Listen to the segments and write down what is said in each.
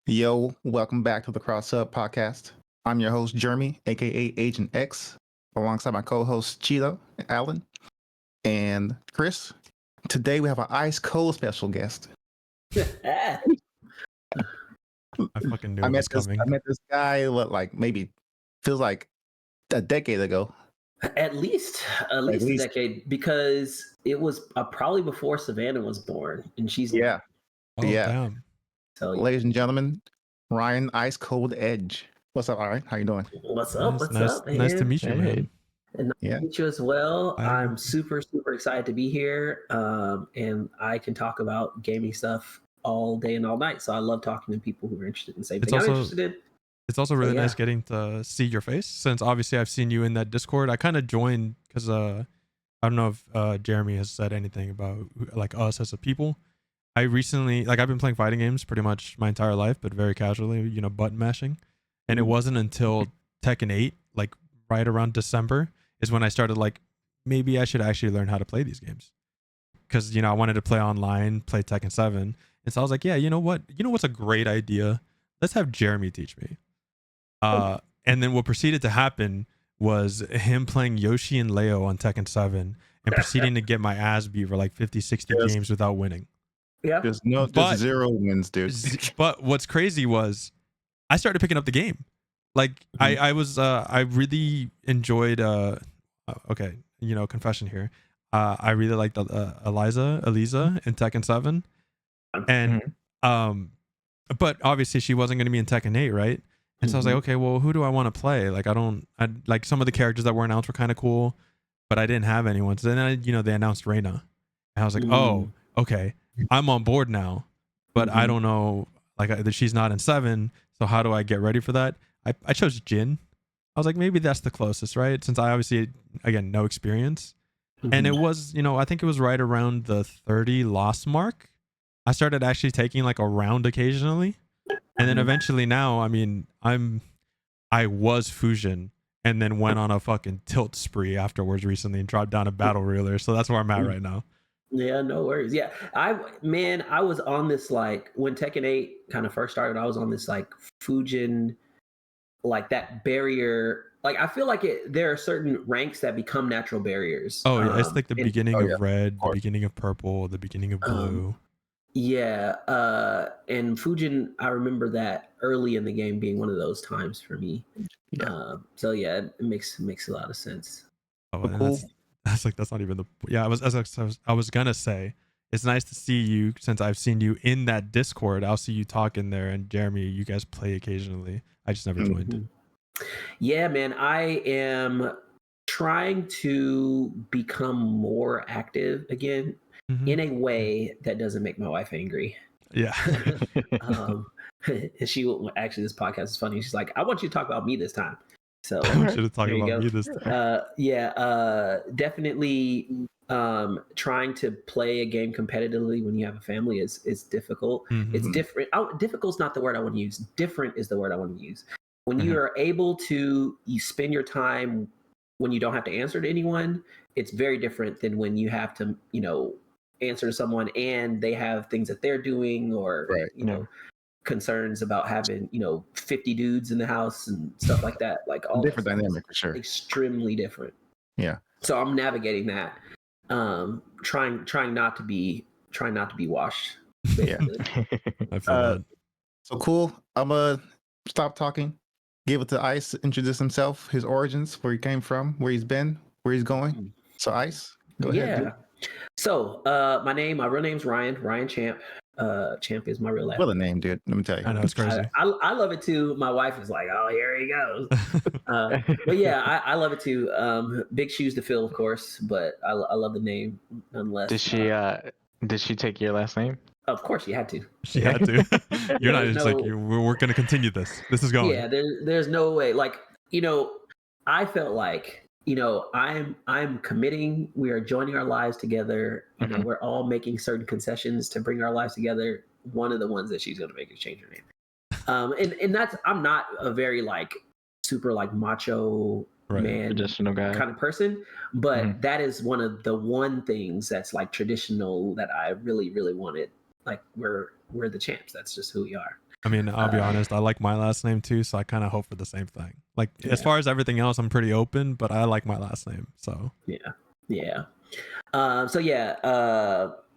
Yo, welcome back to the Cross Up Podcast. I'm your host, Jeremy, aka Agent X, alongside my co-hosts Cheeto, Alan, and Chris. Today we have an ice cold special guest. I fucking knew it was coming. I met this guy, maybe feels like a decade ago. At least a decade, because it was probably before Savannah was born, and she's yeah. Damn. So, ladies and gentlemen, Ryan Ice Cold Edge. What's up, Ryan? How you doing? What's up? Man? Nice to meet you, man. And nice to meet you as well. I'm super excited to be here, and I can talk about gaming stuff all day and all night. So I love talking to people who are interested in the same thing I'm interested in. It's also really nice getting to see your face, since obviously I've seen you in that Discord. I kind of joined because I don't know if Jeremy has said anything about like us as a people. I recently, I've been playing fighting games pretty much my entire life, but very casually, button mashing. And it wasn't until Tekken 8, right around December, is when I started maybe I should actually learn how to play these games. Because, I wanted to play online, play Tekken 7. And so I was like, yeah, you know what? You know what's a great idea? Let's have Jeremy teach me. And then what proceeded to happen was him playing Yoshi and Leo on Tekken 7 and proceeding to get my ass beat for 50, 60 games without winning. Yeah. There's zero wins, dude. But what's crazy was I started picking up the game. I really enjoyed confession here. I really liked Eliza in Tekken 7. And but obviously she wasn't going to be in Tekken 8, right? And so I was like, okay, well, who do I want to play? I some of the characters that were announced were kind of cool, but I didn't have anyone. So then they announced Reina. And I was like, oh, okay, I'm on board now, but I don't know, she's not in 7. So how do I get ready for that? I chose Jin. I was like, maybe that's the closest, right? Since I obviously, again, no experience. And it was, I think it was right around the 30 loss mark. I started actually taking a round occasionally. And then eventually now, I was Fusion and then went on a fucking tilt spree afterwards recently and dropped down a battle reeler. So that's where I'm at right now. Yeah, no worries. Yeah, I was on this when Tekken 8 kind of first started, I was on this Fujin, that barrier. I feel like there are certain ranks that become natural barriers. Oh yeah, it's the beginning of red, the beginning of purple, the beginning of blue. Yeah, and Fujin, I remember that early in the game being one of those times for me. Yeah. So yeah, it makes a lot of sense. Oh, cool. That's not even the I was gonna say it's nice to see you, since I've seen you in that Discord. I'll see you talk in there, and Jeremy, you guys play occasionally. I just never joined. Yeah, man, I am trying to become more active again in a way that doesn't make my wife angry. Yeah. She actually, this podcast is funny. She's like, I want you to talk about me this time. So I want you to talk about me this time. Definitely trying to play a game competitively when you have a family is difficult. It's different. Difficult is not the word I want to use. Different is the word I want to use. When you are able to spend your time when you don't have to answer to anyone, it's very different than when you have to, answer to someone and they have things that they're doing, or concerns about having 50 dudes in the house and stuff like that. All different dynamic for sure. Extremely different. Yeah. So I'm navigating that. Trying not to be washed. Yeah. I feel that. So cool. I'm gonna stop talking. Give it to Ice. Introduce himself, his origins, where he came from, where he's been, where he's going. So Ice, go ahead. Yeah. So my real name's Ryan Champ. Champ is my real name. What a name, dude. Let me tell you. I know, it's crazy. I love it too. My wife is like, oh, here he goes. But yeah, I love it too. Big shoes to fill, of course, but I love the name nonetheless. Did she take your last name? Of course, she had to. She had to. You're not just we're going to continue this. This is going. Yeah, there's no way. I felt like, I'm committing. We are joining our lives together. We're all making certain concessions to bring our lives together. One of the ones that she's going to make is change her name. And that's, I'm not a very super macho man traditional guy kind of person, but that is one of the things that's traditional that I really, really wanted. We're the champs. That's just who we are. I mean, I'll be honest. I like my last name too, so I kind of hope for the same thing. Like as far as everything else, I'm pretty open, but I like my last name. So yeah.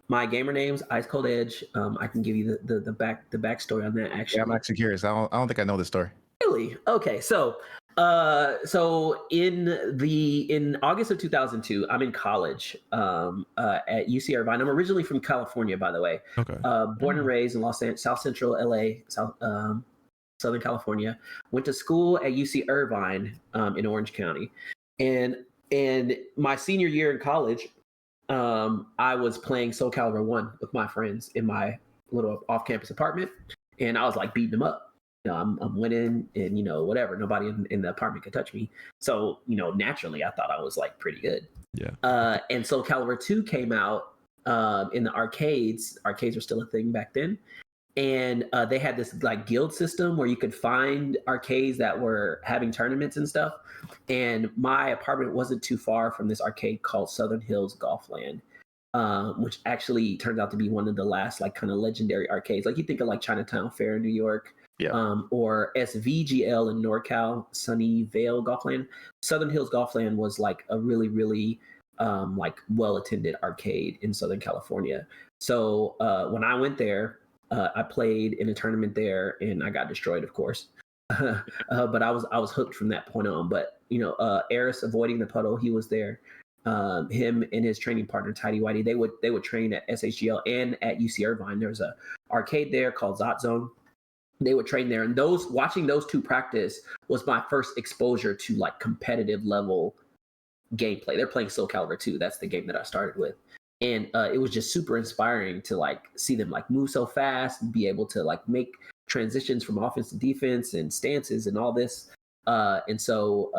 My gamer name's Ice Cold Edge. I can give you the backstory on that. Actually, Yeah, I'm actually curious. I don't think I know this story. Really? Okay, so in August of 2002, I'm in college at UC Irvine. I'm originally from California, by the way. Okay. Born and raised in South Central LA, Southern California. Went to school at UC Irvine in Orange County, and my senior year in college, I was playing Soul Calibur 1 with my friends in my little off-campus apartment, and I was like beating them up. I'm winning, and whatever. Nobody in the apartment could touch me. So naturally, I thought I was like pretty good. Yeah. And Soul Calibur 2 came out in the arcades. Arcades were still a thing back then, and they had this like guild system where you could find arcades that were having tournaments and stuff. And my apartment wasn't too far from this arcade called Southern Hills Golfland, which actually turned out to be one of the last like kind of legendary arcades. Like you think of like Chinatown Fair in New York, or SVGL in NorCal, Sunnyvale Golfland. Southern Hills Golfland was like a really, really like well-attended arcade in Southern California. So when I went there, I played in a tournament there, and I got destroyed, of course. But I was hooked from that point on. But Eris avoiding the puddle, he was there. Him and his training partner Tidy Whitey, they would train at SHGL and at UC Irvine. There's a arcade there called Zot Zone. They would train there, and watching those two practice was my first exposure to like competitive level gameplay. They're playing Soul Calibur 2. That's the game that I started with. And it was just super inspiring to like see them like move so fast and be able to like make transitions from offense to defense and stances and all this. And so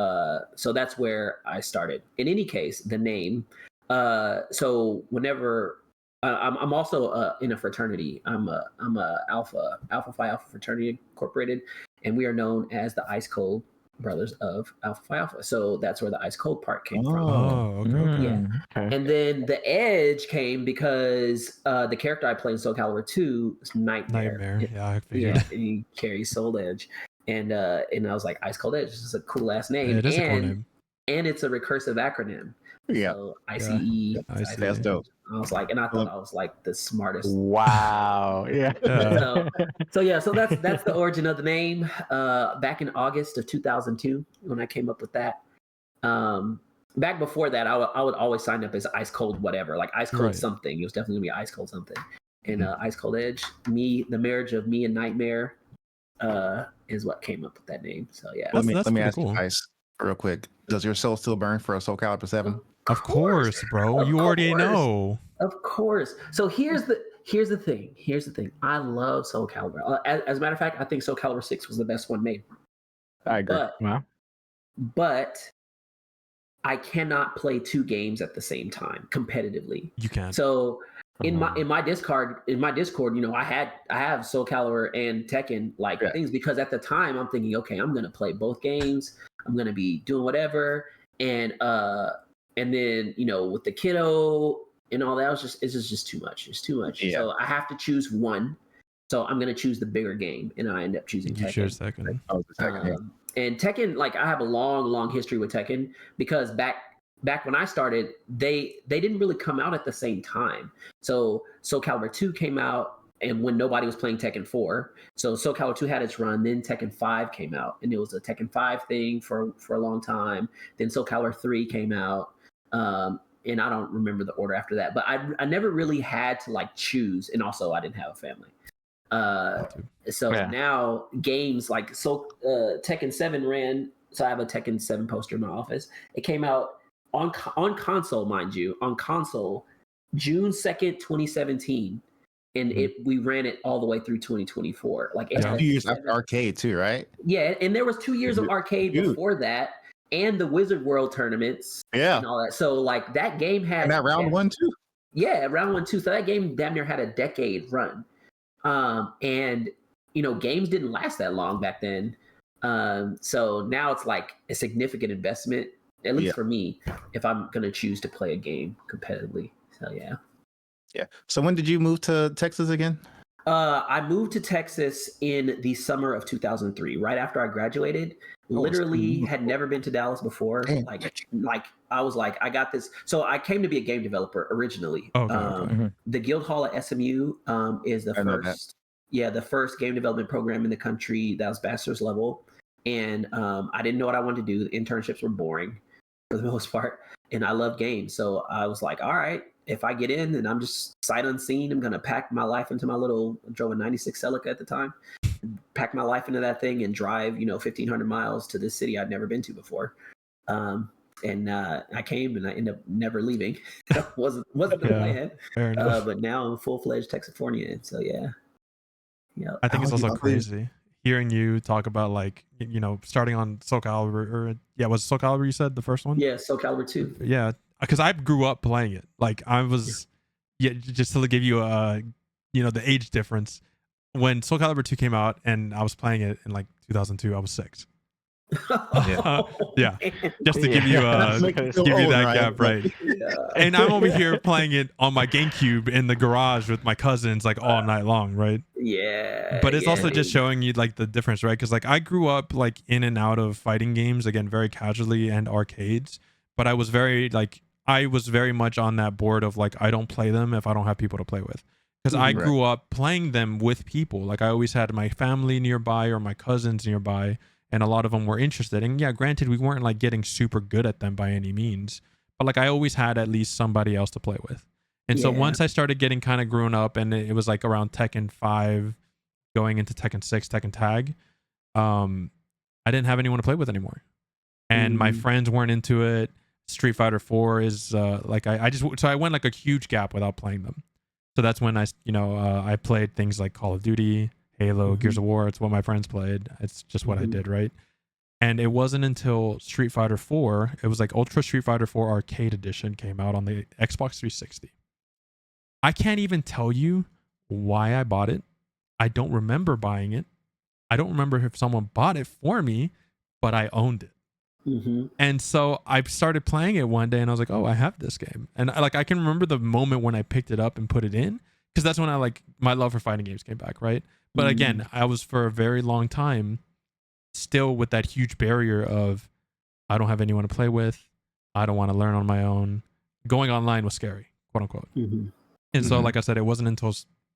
that's where I started. In any case, the name. So whenever I'm also in a fraternity. I'm a Alpha Phi Alpha fraternity incorporated, and we are known as the Ice Cold Brothers of Alpha Phi Alpha. So that's where the Ice Cold part came from. Oh, okay. Yeah. Okay. And then the Edge came because the character I play in Soul Calibur 2 is Nightmare. Yeah, I figured. Yeah, and he carries Soul Edge. And I was like, Ice Cold Edge. This is a cool ass name. Yeah, it is a cool name. And it's a recursive acronym. Yeah. So ICE. I see. That's dope. I was like, and I thought I was like the smartest. Wow. Yeah. So that's the origin of the name. Back in August of 2002, when I came up with that. Back before that, I would always sign up as Ice Cold whatever, like Ice Cold something. It was definitely gonna be Ice Cold something. And Ice Cold Edge, the marriage of me and Nightmare, is what came up with that name. So yeah. Let me ask cool. you guys real quick. Does your soul still burn for a Soul Calibur 7? Of course, bro. You already know. Of course. So here's the thing. I love Soul Calibur. As a matter of fact, I think Soul Calibur 6 was the best one made. I agree. But I cannot play two games at the same time competitively. You can. So in my Discord, I have Soul Calibur and Tekken things, because at the time I'm thinking, okay, I'm gonna play both games. I'm gonna be doing whatever, and then with the kiddo and all that, it's just too much. It's too much. Yeah. So I have to choose one. So I'm gonna choose the bigger game, and I end up choosing Tekken. You choose Tekken. And Tekken, I have a long history with Tekken, because back when I started, they didn't really come out at the same time. So Soul Calibur 2 came out, and when nobody was playing Tekken 4. So Soul Calibur 2 had its run, then Tekken 5 came out, and it was a Tekken 5 thing for a long time. Then Soul Calibur 3 came out, and I don't remember the order after that. But I never really had to choose, and also I didn't have a family. Now games like Tekken 7 ran. So I have a Tekken 7 poster in my office. It came out on console, mind you, June 2nd, 2017. And we ran it all the way through 2024. It had 2 years after arcade too, right? Yeah, and there was 2 years of arcade before that, and the Wizard World tournaments, and all that. So that game had that round 1 too. Yeah, round 1 too. So that game damn near had a decade run. And games didn't last that long back then. So now it's a significant investment, at least for me, if I'm gonna choose to play a game competitively. So yeah. Yeah. So when did you move to Texas again? I moved to Texas in the summer of 2003, right after I graduated. Literally had never been to Dallas before. Damn. Like I was like, I got this. So I came to be a game developer originally. Okay. The Guild Hall at SMU is the I know that. first, the first game development program in the country that was bachelor's level. And I didn't know what I wanted to do. The internships were boring for the most part, and I love games. So I was like, all right, if I get in and I'm just sight unseen, I'm going to pack my life into my drove a 96 Celica at the time, pack my life into that thing and drive, 1,500 miles to this city I'd never been to before. And I came and I ended up never leaving. wasn't the plan. Fair enough. But now I'm full-fledged Texafornian. So yeah. I think it's also crazy hearing you talk about like, starting on Soul Calibur, was Soul Calibur you said the first one? Yeah, Soul Calibur 2. Yeah, because I grew up playing it. Like I was, just to give you the age difference. When Soul Calibur 2 came out and I was playing it in like 2002, I was 6. Yeah, just to give you that gap, right? Yeah. And I'm over here playing it on my GameCube in the garage with my cousins like all night long, right? Yeah. But it's also just showing you like the difference, right? Because like I grew up like in and out of fighting games, again, very casually, and arcades. But I was very much on that board of like, I don't play them if I don't have people to play with. Because I grew up playing them with people. Like I always had my family nearby or my cousins nearby, and a lot of them were interested. And yeah, granted, we weren't like getting super good at them by any means, but like I always had at least somebody else to play with. And so once I started getting kind of grown up, and it was like around Tekken 5 going into Tekken 6, Tekken Tag, I didn't have anyone to play with anymore. And my friends weren't into it. Street Fighter 4 is like I went like a huge gap without playing them. So that's when I played things like Call of Duty, Halo, Gears of War. It's what my friends played. It's just what I did, right? And it wasn't until Street Fighter 4, it was like Ultra Street Fighter 4 Arcade Edition came out on the Xbox 360. I can't even tell you why I bought it. I don't remember buying it. I don't remember if someone bought it for me, but I owned it. And so I started playing it one day and I was like, oh, I have this game. And I can remember the moment when I picked it up and put it in, because that's when my love for fighting games came back, right? But again, I was for a very long time still with that huge barrier of I don't have anyone to play with. I don't want to learn on my own. Going online was scary, quote unquote. And so, like I said, it wasn't until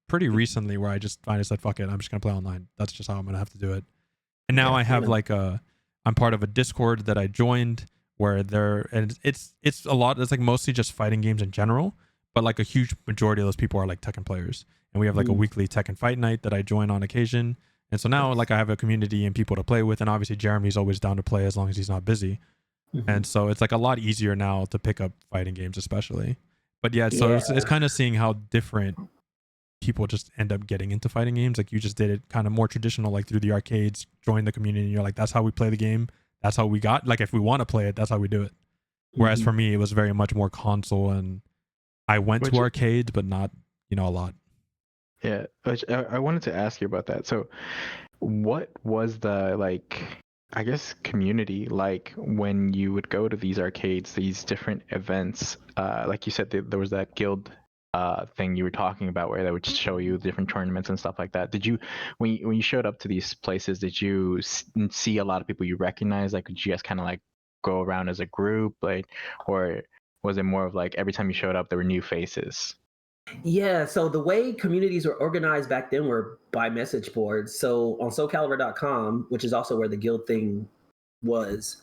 pretty recently where I just finally said, fuck it, I'm just going to play online. That's just how I'm going to have to do it. And now I have I'm part of a Discord that I joined where it's a lot. It's like mostly just fighting games in general, but like a huge majority of those people are like Tekken players. And we have like a weekly Tekken fight night that I join on occasion. And so now like I have a community and people to play with. And obviously Jeremy's always down to play as long as he's not busy. And so it's like a lot easier now to pick up fighting games, especially. But it's kind of seeing how different people just end up getting into fighting games. Like you just did it kind of more traditional, like through the arcades, join the community, and you're like, that's how we play the game. That's how we got, like if we want to play it, that's how we do it. Whereas for me, it was very much more console, and I went to arcades, but not, a lot. Yeah, I wanted to ask you about that. So what was the, I guess, community like when you would go to these arcades, these different events? Like you said, there was that guild thing you were talking about where they would show you different tournaments and stuff like that. Did you, when you showed up to these places, did you see a lot of people you recognize? Like, did you guys kind of like go around as a group, or was it more of like every time you showed up there were new faces? Yeah, so the way communities were organized back then were by message boards. So on SoulCalibur.com, which is also where the guild thing was,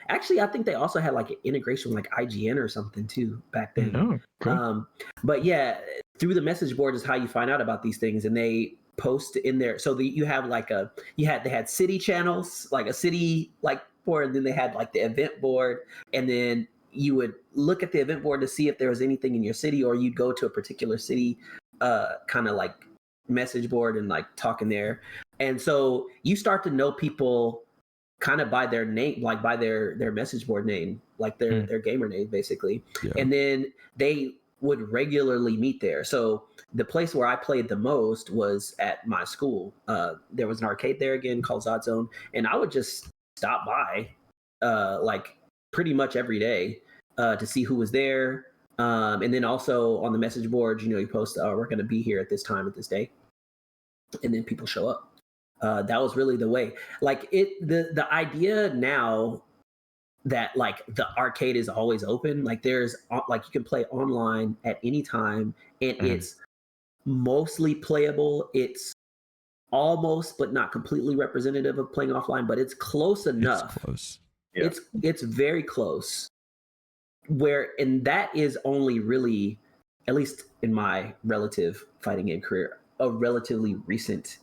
actually I think they also had like an integration with like IGN or something too back then. Oh, cool. But yeah, through the message board is how you find out about these things, and they post in there. So you have like they had city channels, like a city board, and then they had like the event board, and then you would look at the event board to see if there was anything in your city, or you'd go to a particular city kind of like message board and like talk in there. And so you start to know people kind of by their name, like by their message board name, like their gamer name basically. Yeah. And then they would regularly meet there. So the place where I played the most was at my school. There was an arcade there again called Zod Zone, and I would just stop by like pretty much every day to see who was there. And then also on the message boards, you post, we're going to be here at this time at this day, and then people show up. That was really the way. Like the idea now that like the arcade is always open, like there's like you can play online at any time, and it's mostly playable. It's almost but not completely representative of playing offline, but it's close enough. It's close. Yeah. It's very close. And that is only really, at least in my relative fighting game career, a relatively recent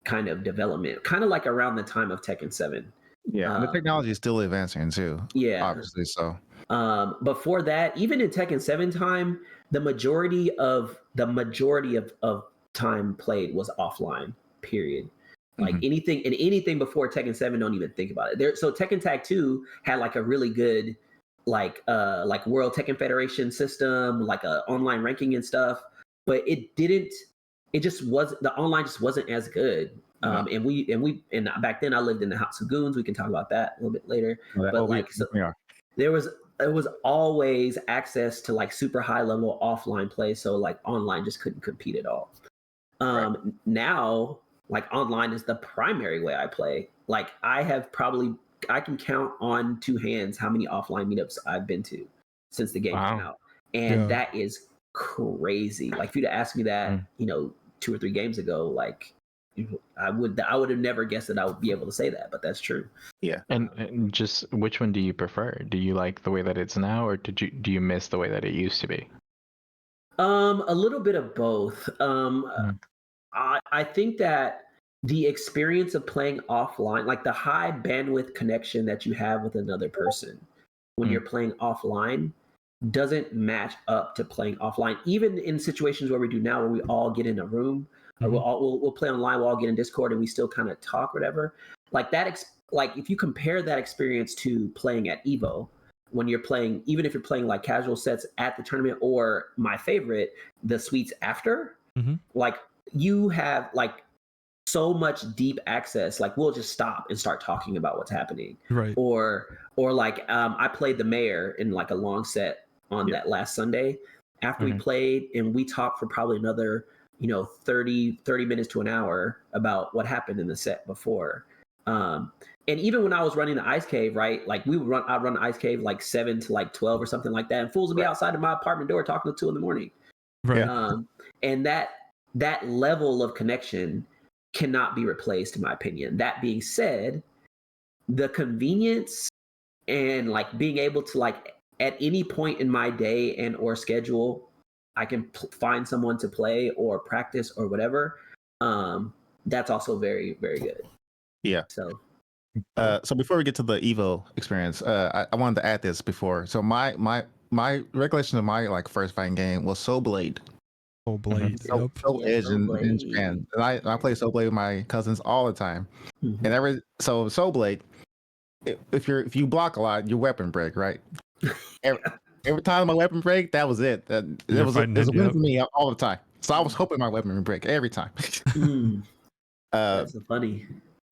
kind of development, kind of like around the time of Tekken 7. Yeah, the technology is still advancing too. Yeah, obviously so. Before that, even in Tekken 7 time, the majority of time played was offline. Period. Like anything before Tekken 7, don't even think about it. So Tekken Tag 2 had like a really good like World Tekken Federation system, like a online ranking and stuff, but the online just wasn't as good. And back then I lived in the House of Goons. We can talk about that a little bit later. There was always access to like super high level offline play, so like online just couldn't compete at all. Now, like online is the primary way I play. Like I can count on two hands how many offline meetups I've been to since the game came out, and that is crazy. Like if you'd asked me that, 2 or 3 games ago, like I would have never guessed that I would be able to say that, but that's true. Yeah. And just which one do you prefer? Do you like the way that it's now, or do you miss the way that it used to be? A little bit of both. I think that the experience of playing offline, like the high bandwidth connection that you have with another person when you're playing offline, doesn't match up to playing offline. Even in situations where we do now, where we all get in a room, or we'll play online, we'll all get in Discord, and we still kind of talk, or whatever. Like that, like if you compare that experience to playing at Evo, when you're playing, even if you're playing like casual sets at the tournament, or my favorite, the suites after, like you have like so much deep access. Like we'll just stop and start talking about what's happening, right? Or like I played the mayor in like a long set on that last Sunday. After we played, and we talked for probably another 30 minutes to an hour about what happened in the set before. And even when I was running the ice cave, right? Like I'd run the ice cave like 7 to like 12 or something like that, and fools would be outside of my apartment door talking till 2 a.m. Right. And that level of connection cannot be replaced, in my opinion. That being said, the convenience and like being able to like at any point in my day and or schedule, I can find someone to play or practice or whatever. That's also very, very good. Yeah. So before we get to the Evo experience, I wanted to add this before. So my recollection of my like first fighting game was Soul Blade. Soul Blade. Soul Edge in Japan. And I play Soul Blade with my cousins all the time. And Soul Blade, if you block a lot, your weapon break, right? Every time my weapon break, that was it. It was a win for me all the time. So I was hoping my weapon would break every time. That's funny.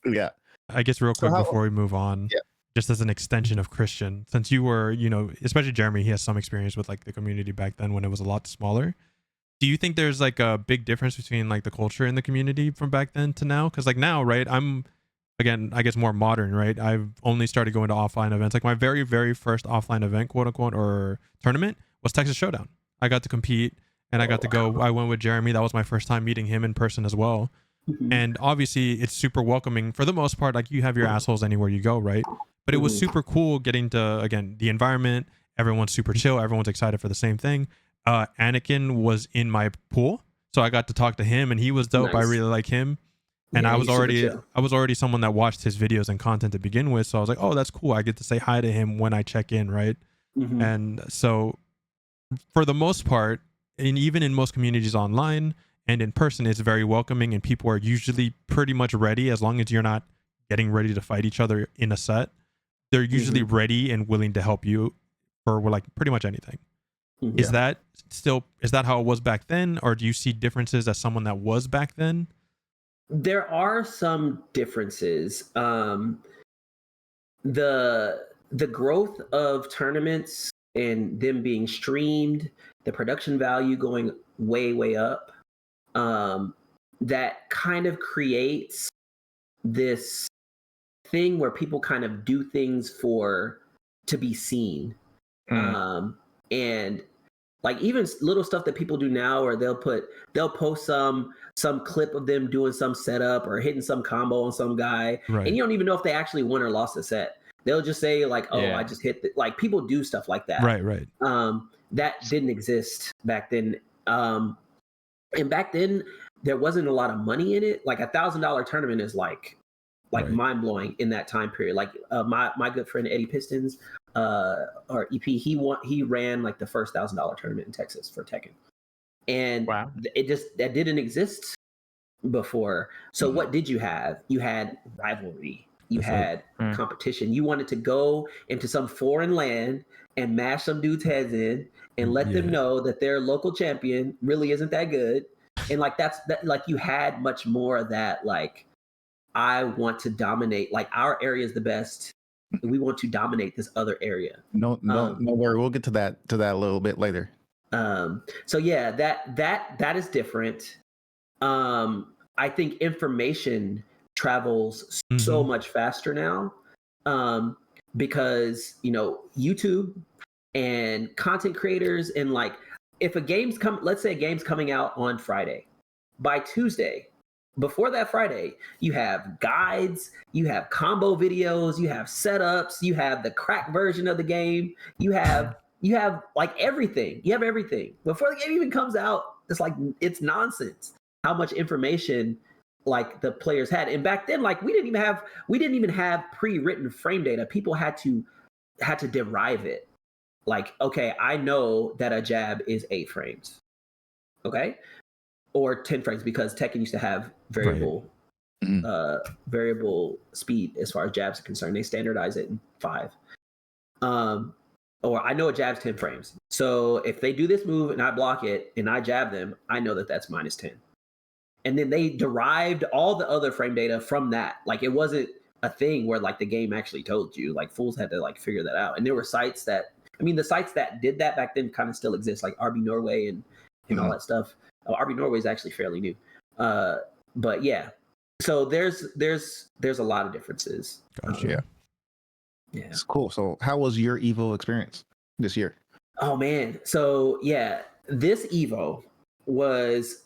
Yeah. I guess real quick before we move on, just as an extension of Christian, since you were, especially Jeremy, he has some experience with like the community back then when it was a lot smaller. Do you think there's like a big difference between like the culture in the community from back then to now? Because like now, right, I'm, again, I guess more modern, right? I've only started going to offline events. Like my very, very first offline event, quote unquote, or tournament was Texas Showdown. I got to compete and I got to go. I went with Jeremy. That was my first time meeting him in person as well. And obviously it's super welcoming for the most part. Like you have your assholes anywhere you go, right? But it was super cool getting to, again, the environment. Everyone's super chill. Everyone's excited for the same thing. Anakin was in my pool, so I got to talk to him, and he was dope. Nice. I really like him, and I was already someone that watched his videos and content to begin with. So I was like, oh, that's cool. I get to say hi to him when I check in, right? And so, for the most part, and even in most communities online and in person, it's very welcoming, and people are usually pretty much ready as long as you're not getting ready to fight each other in a set. They're usually ready and willing to help you for like pretty much anything. Is that how it was back then, or do you see differences as someone that was back then? There are some differences. The growth of tournaments and them being streamed, the production value going way, way up, that kind of creates this thing where people kind of do things to be seen. And like even little stuff that people do now, or they'll post some clip of them doing some setup or hitting some combo on some guy, Right. and you don't even know if they actually won or lost the set. They'll just say like, "Oh, I just hit." Like people do stuff like that. Right. That didn't exist back then. And back then there wasn't a lot of money in it. Like $1,000 tournament is like mind blowing in that time period. Like my good friend Eddie Pistons, or EP, he ran like the first $1,000 tournament in Texas for Tekken, and that didn't exist before. So what did you have? You had rivalry. You had competition. You wanted to go into some foreign land and mash some dudes' heads in and let them know that their local champion really isn't that good. And like like you had much more of that. Like, I want to dominate. Like, our area is the best. We want to dominate this other area. No worry. We'll get to that a little bit later. So yeah, that is different. I think information travels so much faster now, because YouTube and content creators, and like if let's say a game's coming out on Friday, by Tuesday, before that Friday, you have guides, you have combo videos, you have setups, you have the crack version of the game, you have like everything. You have everything before the game even comes out. It's nonsense how much information like the players had. And back then, like we didn't even have pre-written frame data. People had to derive it. Like, okay, I know that a jab is 8 frames, okay, or 10 frames, because Tekken used to have variable speed as far as jabs are concerned. They standardize it in 5. Or I know a jab's 10 frames. So if they do this move and I block it and I jab them, I know that that's -10. And then they derived all the other frame data from that. Like, it wasn't a thing where like the game actually told you. Like, fools had to like figure that out. And there were sites that, the sites that did that back then kind of still exist, like RB Norway and all that stuff. RB Norway is actually fairly new. But yeah, so there's a lot of differences. Gotcha. Yeah. It's cool. So how was your Evo experience this year? Oh man. So yeah, this Evo was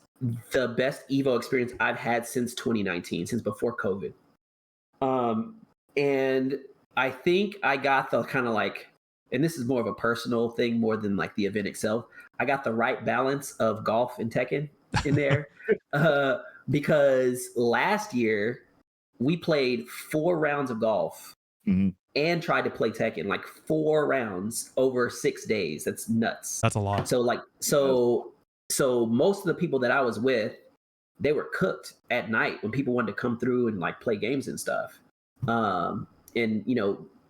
the best Evo experience I've had since 2019, since before COVID. And I think I got the kind of like, and this is more of a personal thing more than like the event itself, I got the right balance of golf and Tekken in there. Because last year we played 4 rounds of golf and tried to play Tekken, like 4 rounds over 6 days. That's nuts. That's a lot. So most of the people that I was with, they were cooked at night when people wanted to come through and like play games and stuff. And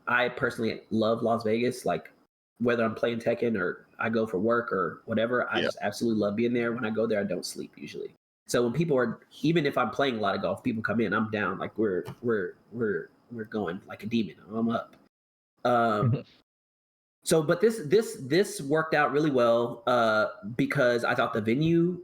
I personally love Las Vegas. Like, whether I'm playing Tekken or I go for work or whatever, I just absolutely love being there. When I go there, I don't sleep usually. So when people are, even if I'm playing a lot of golf, people come in, I'm down. Like we're going like a demon. I'm up. So, but this worked out really well, because I thought the venue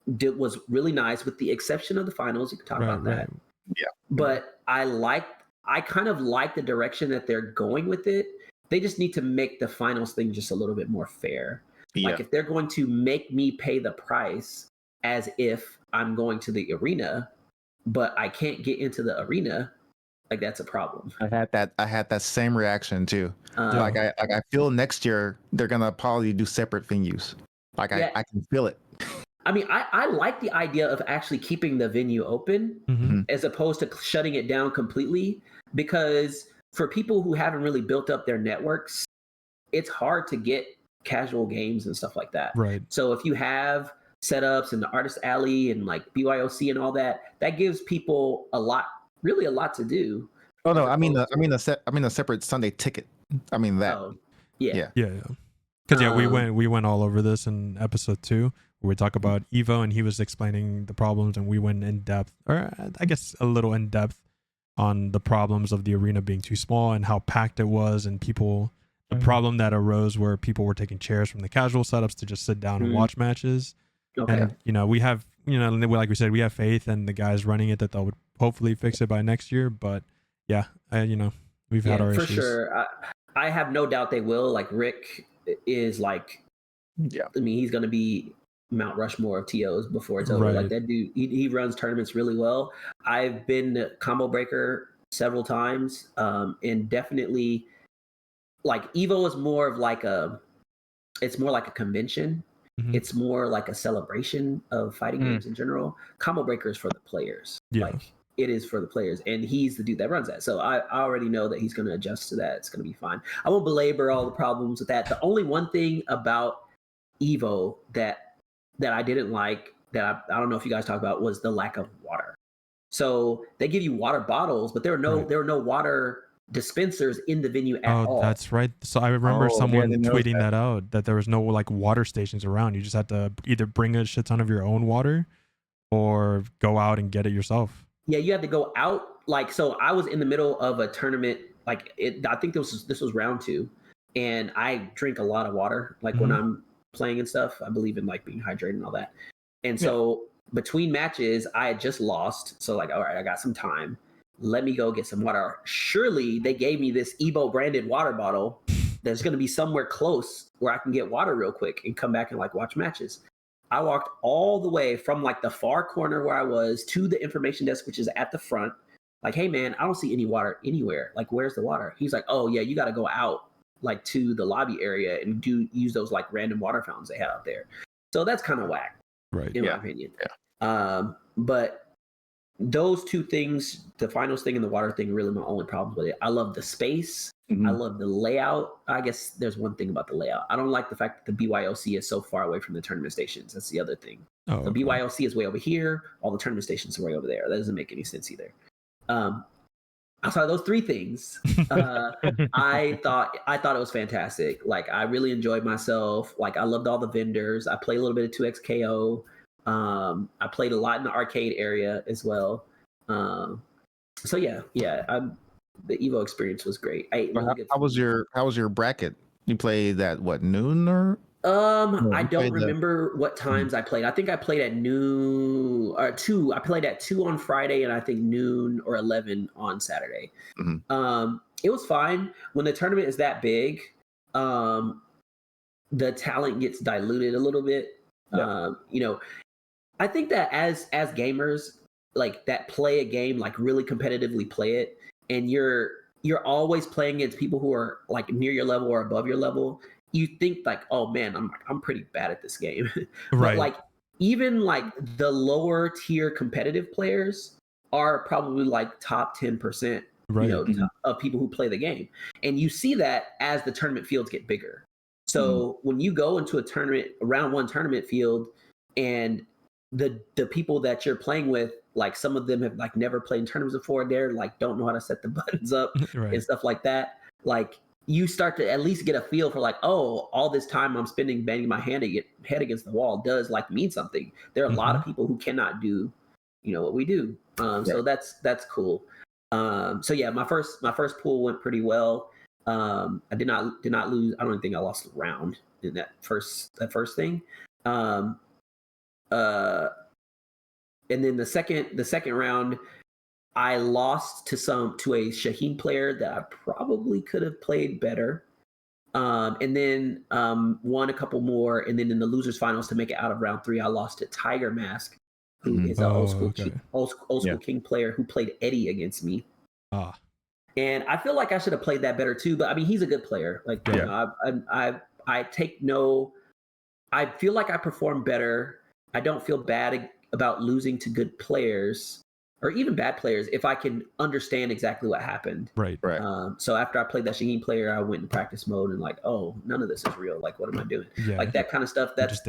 was really nice, with the exception of the finals. You can talk about that. Yeah. But I kind of like the direction that they're going with it. They just need to make the finals thing just a little bit more fair. Yeah. Like, if they're going to make me pay the price as if I'm going to the arena, but I can't get into the arena, like, that's a problem. I had that same reaction too. Like I feel next year they're gonna probably do separate venues. Like, I can feel it. I mean, I like the idea of actually keeping the venue open as opposed to shutting it down completely, because for people who haven't really built up their networks, it's hard to get casual games and stuff like that. Right. So if you have setups and the Artist Alley and like BYOC and all that, that gives people a lot to do. Oh no, I mean a separate Sunday ticket. I mean that. Oh, yeah. Because we went all over this in episode 2, where we talk about Evo, and he was explaining the problems, and we went in depth, or I guess a little in depth, on the problems of the arena being too small and how packed it was, and people a problem that arose where people were taking chairs from the casual setups to just sit down and watch matches. Okay. And we have, like we said, we have faith in the guys running it that they'll hopefully fix it by next year. But yeah, we've had our for issues. Sure. I have no doubt they will. Like Rick is like, I mean, he's going to be Mount Rushmore of TOs before it's over. Right. Like that dude, he runs tournaments really well. I've been combo breaker several times, and definitely like Evo is more of like it's more like a convention. Mm-hmm. It's more like a celebration of fighting games in general. Combo breaker is for the players. Yeah. Like it is for the players, and he's the dude that runs that. So I already know that he's going to adjust to that. It's going to be fine. I won't belabor all the problems with that. The only one thing about Evo that I didn't like, that I don't know if you guys talked about, was the lack of water. So they give you water bottles, but there were no water dispensers in the venue at all. Oh, that's right. So I remember someone tweeting that out, that there was no like water stations around. You just had to either bring a shit ton of your own water or go out and get it yourself. Yeah, you had to go out. Like, so I was in the middle of a tournament. Like, I think this was round 2, and I drink a lot of water. Like when I'm playing and stuff, I believe in like being hydrated and all that. And so between matches, I had just lost. So like, all right, I got some time. Let me go get some water. Surely they gave me this Evo branded water bottle. There's going to be somewhere close where I can get water real quick and come back and like watch matches. I walked all the way from like the far corner where I was to the information desk, which is at the front. Like, hey man, I don't see any water anywhere. Like, where's the water? He's like, oh yeah, you got to go out like to the lobby area and use those like random water fountains they had out there. So that's kind of whack, right? In my opinion. Yeah. But those two things, the finals thing and the water thing, really my only problems with it. I love the space. I love the layout. I guess there's one thing about the layout. I don't like the fact that the BYOC is so far away from the tournament stations. That's the other thing. The BYOC is way over here. All the tournament stations are way over there. That doesn't make any sense either. Outside of those three things, I thought it was fantastic. Like, I really enjoyed myself. Like, I loved all the vendors. I played a little bit of 2XKO. I played a lot in the arcade area as well. So yeah. The Evo experience was great. How was your bracket? You played at what, noon or? I don't remember what times I played. I think I played at noon or 2. I played at 2 on Friday, and I think noon or 11 on Saturday. It was fine. When the tournament is that big, the talent gets diluted a little bit. I think that as gamers, like, that play a game, like really competitively play it, and you're always playing against people who are like near your level or above your level, you think like, oh man, I'm pretty bad at this game. Right. But like, even like the lower tier competitive players are probably like top 10%, right. Of people who play the game. And you see that as the tournament fields get bigger. So when you go into a round 1 tournament field, and the people that you're playing with, like, some of them have like never played in tournaments before, they're like, don't know how to set the buttons up and stuff like that. Like, you start to at least get a feel for like, oh, all this time I'm spending banging my head against the wall does like mean something. There are a lot of people who cannot do, what we do. So that's cool. So yeah, my first pool went pretty well. I did not lose. I don't think I lost a round in that first thing. And then the second round, I lost to a Shaheen player that I probably could have played better. And then won a couple more. And then in the losers finals, to make it out of round 3, I lost to Tiger Mask, who is an old school King player who played Eddie against me. And I feel like I should have played that better too. But I mean, he's a good player. Like, I feel like I performed better. I don't feel bad about losing to good players or even bad players if I can understand exactly what happened. Right. So after I played that Shaheen player, I went in practice mode and like, oh, none of this is real. Like, what am I doing? Yeah. Like, that kind of stuff. That's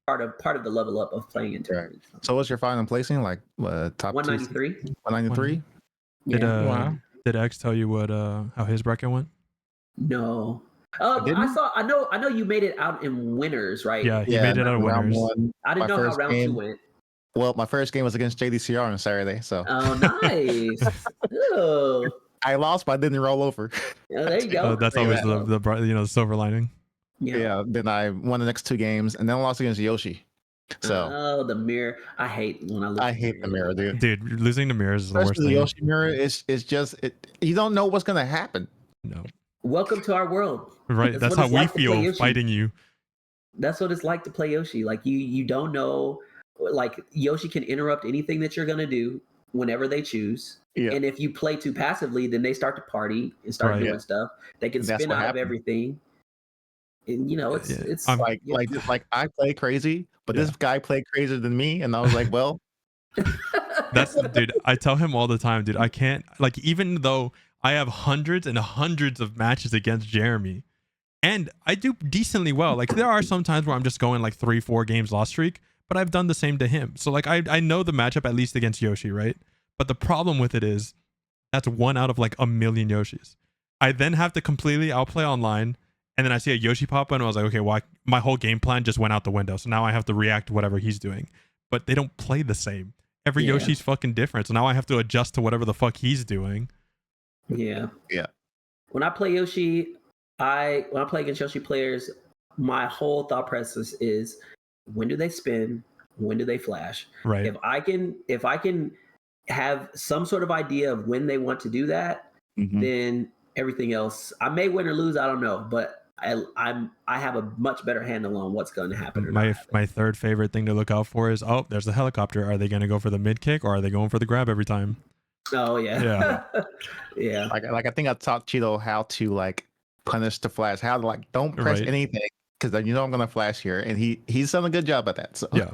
part of the level up of playing in tournaments. So what's your final placing? Like top 193. 193. Did X tell you what how his bracket went? No. I know you made it out in winners, right? Yeah, he made it out in winners. I didn't know how round 2 went. Well, my first game was against JDCR on Saturday, so. Oh, nice. I lost, but I didn't roll over. There you go. That's Say always that. the silver lining. Yeah. Then I won the next 2 games, and then I lost against Yoshi. So Oh, the mirror. I hate when I lose. I hate the mirror, dude. Dude, losing the mirrors is the worst Especially the thing. Yoshi mirror is just you don't know what's gonna happen. No. Welcome to our world. Right. That's what how it's we like to play feel Yoshi. fighting you. That's what it's like to play Yoshi. Like you don't know. Like Yoshi can interrupt anything that you're gonna do whenever they choose. Yeah. And if you play too passively, then they start to party and start doing stuff. They can That's spin what out of happened. everything. And it's like I play crazy, but this guy played crazier than me, and I was like, well, that's dude. I tell him all the time, dude. I can't like even though I have hundreds and hundreds of matches against Jeremy, and I do decently well. Like there are some times where I'm just going like 3-4 games lost streak, but I've done the same to him. So like I know the matchup at least against Yoshi, right? But the problem with it is that's 1 out of like a million Yoshis. I then have to completely outplay online. And then I see a Yoshi pop up and I was like, okay, well, my whole game plan just went out the window. So now I have to react to whatever he's doing. But they don't play the same. Every Yoshi's fucking different. So now I have to adjust to whatever the fuck he's doing. Yeah. Yeah. When I play Yoshi, when I play against Yoshi players, my whole thought process is when do they spin? When do they flash? Right. If I can have some sort of idea of when they want to do that, then everything else, I may win or lose, I don't know, but I have a much better handle on what's going to happen. My third favorite thing to look out for is there's the helicopter. Are they going to go for the mid kick or are they going for the grab every time? Oh yeah. Yeah. Like I think I taught Cheeto how to like punish the flash, how to like don't press anything because then I'm gonna flash here, and he's done a good job at that. So yeah.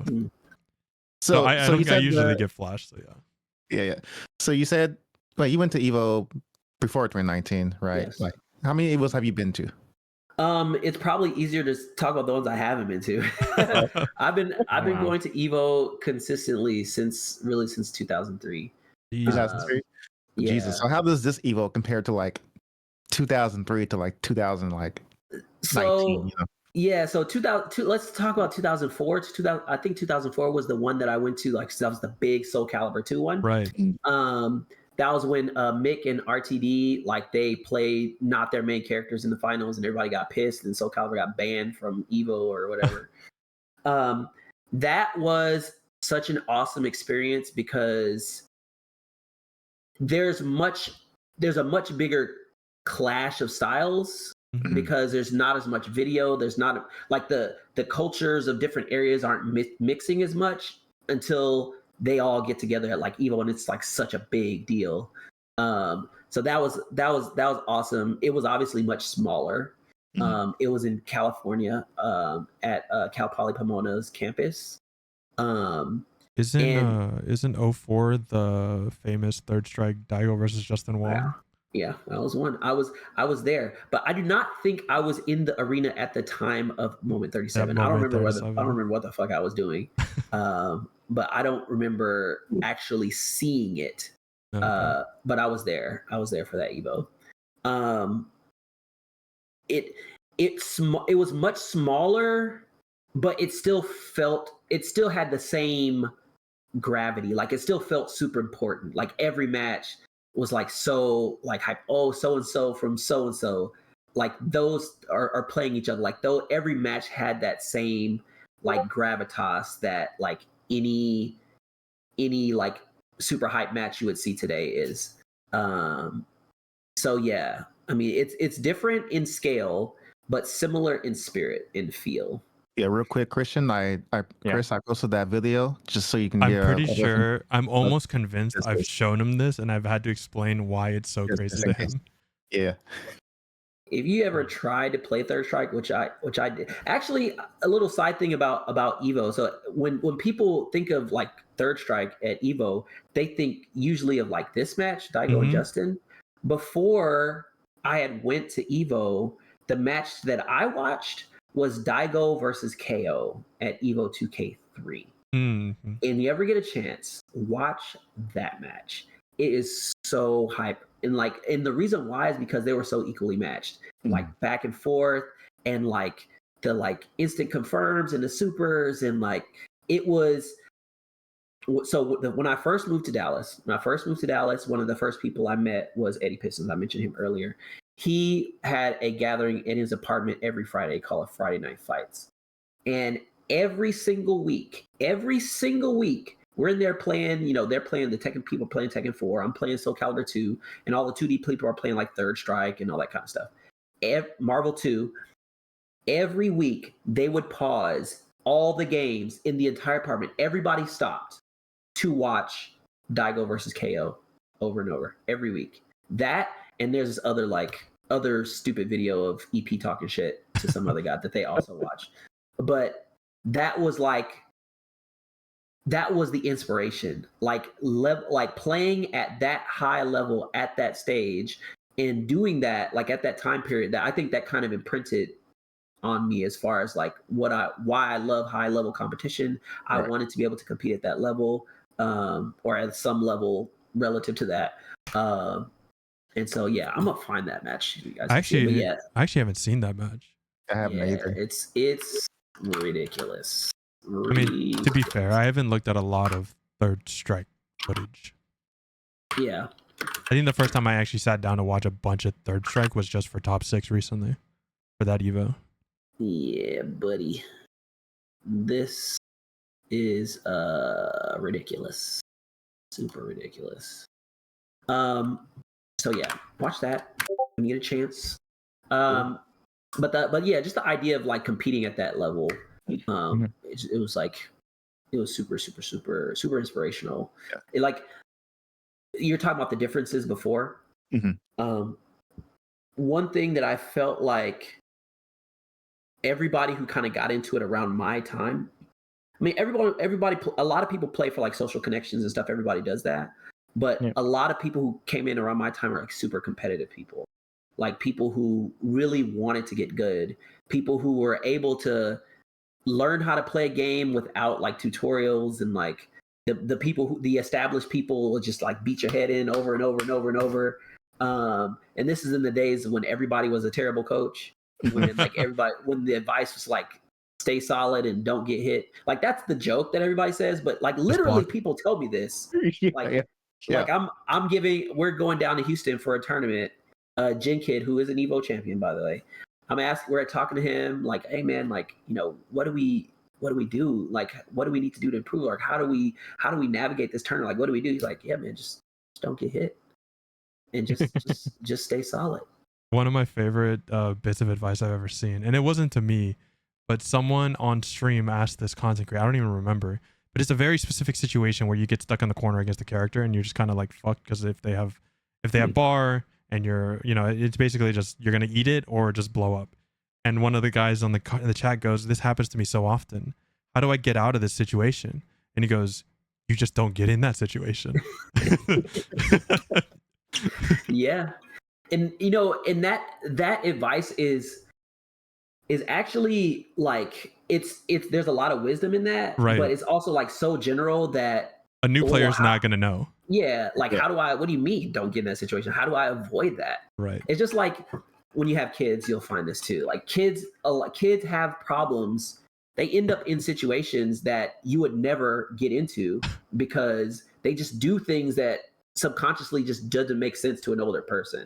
So I usually get flashed. So yeah. So you said you went to Evo before 2019, right? Yes. Like how many Evos have you been to? It's probably easier to talk about the ones I haven't been to. I've been going to Evo consistently since 2003. 2003. Yeah. Jesus. So how does this Evo compare to like 2003 to like 2019? Yeah, so 2002. Let's talk about 2004. I think 2004 was the one that I went to. Like, so that was the big Soul Calibur 2 one. Right. That was when Mick and RTD they played not their main characters in the finals, and everybody got pissed, and Soul Calibur got banned from Evo or whatever. That was such an awesome experience because there's a much bigger clash of styles. Because there's not as much video, there's not like the cultures of different areas aren't mixing as much until they all get together at like Evo, and it's like such a big deal. So that was awesome. It was obviously much smaller. It was in California at Cal Poly Pomona's campus. Isn't 04 the famous Third Strike Daigo versus Justin Wong? Yeah, that was one. I was there, but I do not think I was in the arena at the time of Moment 37. I don't remember what the fuck I was doing, but I don't remember actually seeing it. Okay. But I was there. I was there for that Evo. It was much smaller, but it still had the same gravity. Like it still felt super important. Like every match was like so like hype. Oh, so and so from so and so, like those are playing each other. Like though every match had that same like gravitas that like any like super hype match you would see today is. So yeah, I mean it's different in scale, but similar in spirit and feel. Yeah, real quick, Christian. Chris, I posted that video just so you can. I'm pretty sure. I'm almost convinced I've shown him this, and I've had to explain why it's so crazy to him. Yeah. If you ever tried to play Third Strike, which I did, actually, a little side thing about Evo. So when people think of like Third Strike at Evo, they think usually of like this match, Daigo and Justin. Before I had went to Evo, the match that I watched was Daigo versus KO at Evo 2K3. And you ever get a chance, watch that match. It is so hype. And the reason why is because they were so equally matched. Like back and forth, and like the like instant confirms and the supers, and like it was when I first moved to Dallas, one of the first people I met was Eddie Pistons. I mentioned him earlier. He had a gathering in his apartment every Friday called Friday Night Fights. And every single week, we're in there playing, they're playing the Tekken people playing Tekken 4. I'm playing Soul Calibur 2, and all the 2D people are playing like Third Strike and all that kind of stuff. Marvel 2, every week they would pause all the games in the entire apartment. Everybody stopped to watch Daigo versus KO over and over every week. That, and there's this other stupid video of EP talking shit to some other guy that they also watch. But that was the inspiration, like playing at that high level at that stage and doing that like at that time period. That I think that kind of imprinted on me as far as like why I love high level competition. I wanted to be able to compete at that level, or at some level relative to that. And so yeah, I'm gonna find that match. You guys I actually haven't seen that match. I haven't either. It's ridiculous. I mean, to be fair, I haven't looked at a lot of Third Strike footage. Yeah. I think the first time I actually sat down to watch a bunch of Third Strike was just for Top 6 recently, for that Evo. Yeah, buddy. This is ridiculous. Super ridiculous. So yeah, watch that when you get a chance. But yeah, just the idea of like competing at that level, it was super inspirational. Yeah. You're talking about the differences before. One thing that I felt like everybody who kind of got into it around my time, I mean, everybody, a lot of people play for like social connections and stuff. Everybody does that. But a lot of people who came in around my time are like super competitive people, like people who really wanted to get good, people who were able to learn how to play a game without like tutorials, and like the established people will just like beat your head in over and over and over and over. And this is in the days when everybody was a terrible coach, when the advice was like, stay solid and don't get hit. Like that's the joke that everybody says, but like literally people tell me this. We're going down to Houston for a tournament. Jin Kid, who is an Evo champion, by the way. We're talking to him like, hey man, like, what do we do? Like, what do we need to do to improve? Like, how do we navigate this tournament? Like, what do we do? He's like, yeah, man, just don't get hit and just stay solid. One of my favorite bits of advice I've ever seen, and it wasn't to me, but someone on stream asked this content creator. I don't even remember, but it's a very specific situation where you get stuck in the corner against the character and you're just kind of like fucked, because if they have bar and it's basically just you're gonna eat it or just blow up. And one of the guys on the chat goes, "This happens to me so often. How do I get out of this situation?" And he goes, "You just don't get in that situation." Yeah, and and that advice is actually like it's there's a lot of wisdom in that, right? But it's also like so general that a new player's not gonna know. Yeah, like what do you mean don't get in that situation? How do I avoid that? Right. It's just like when you have kids, you'll find this too. Like kids have problems. They end up in situations that you would never get into because they just do things that subconsciously just doesn't make sense to an older person.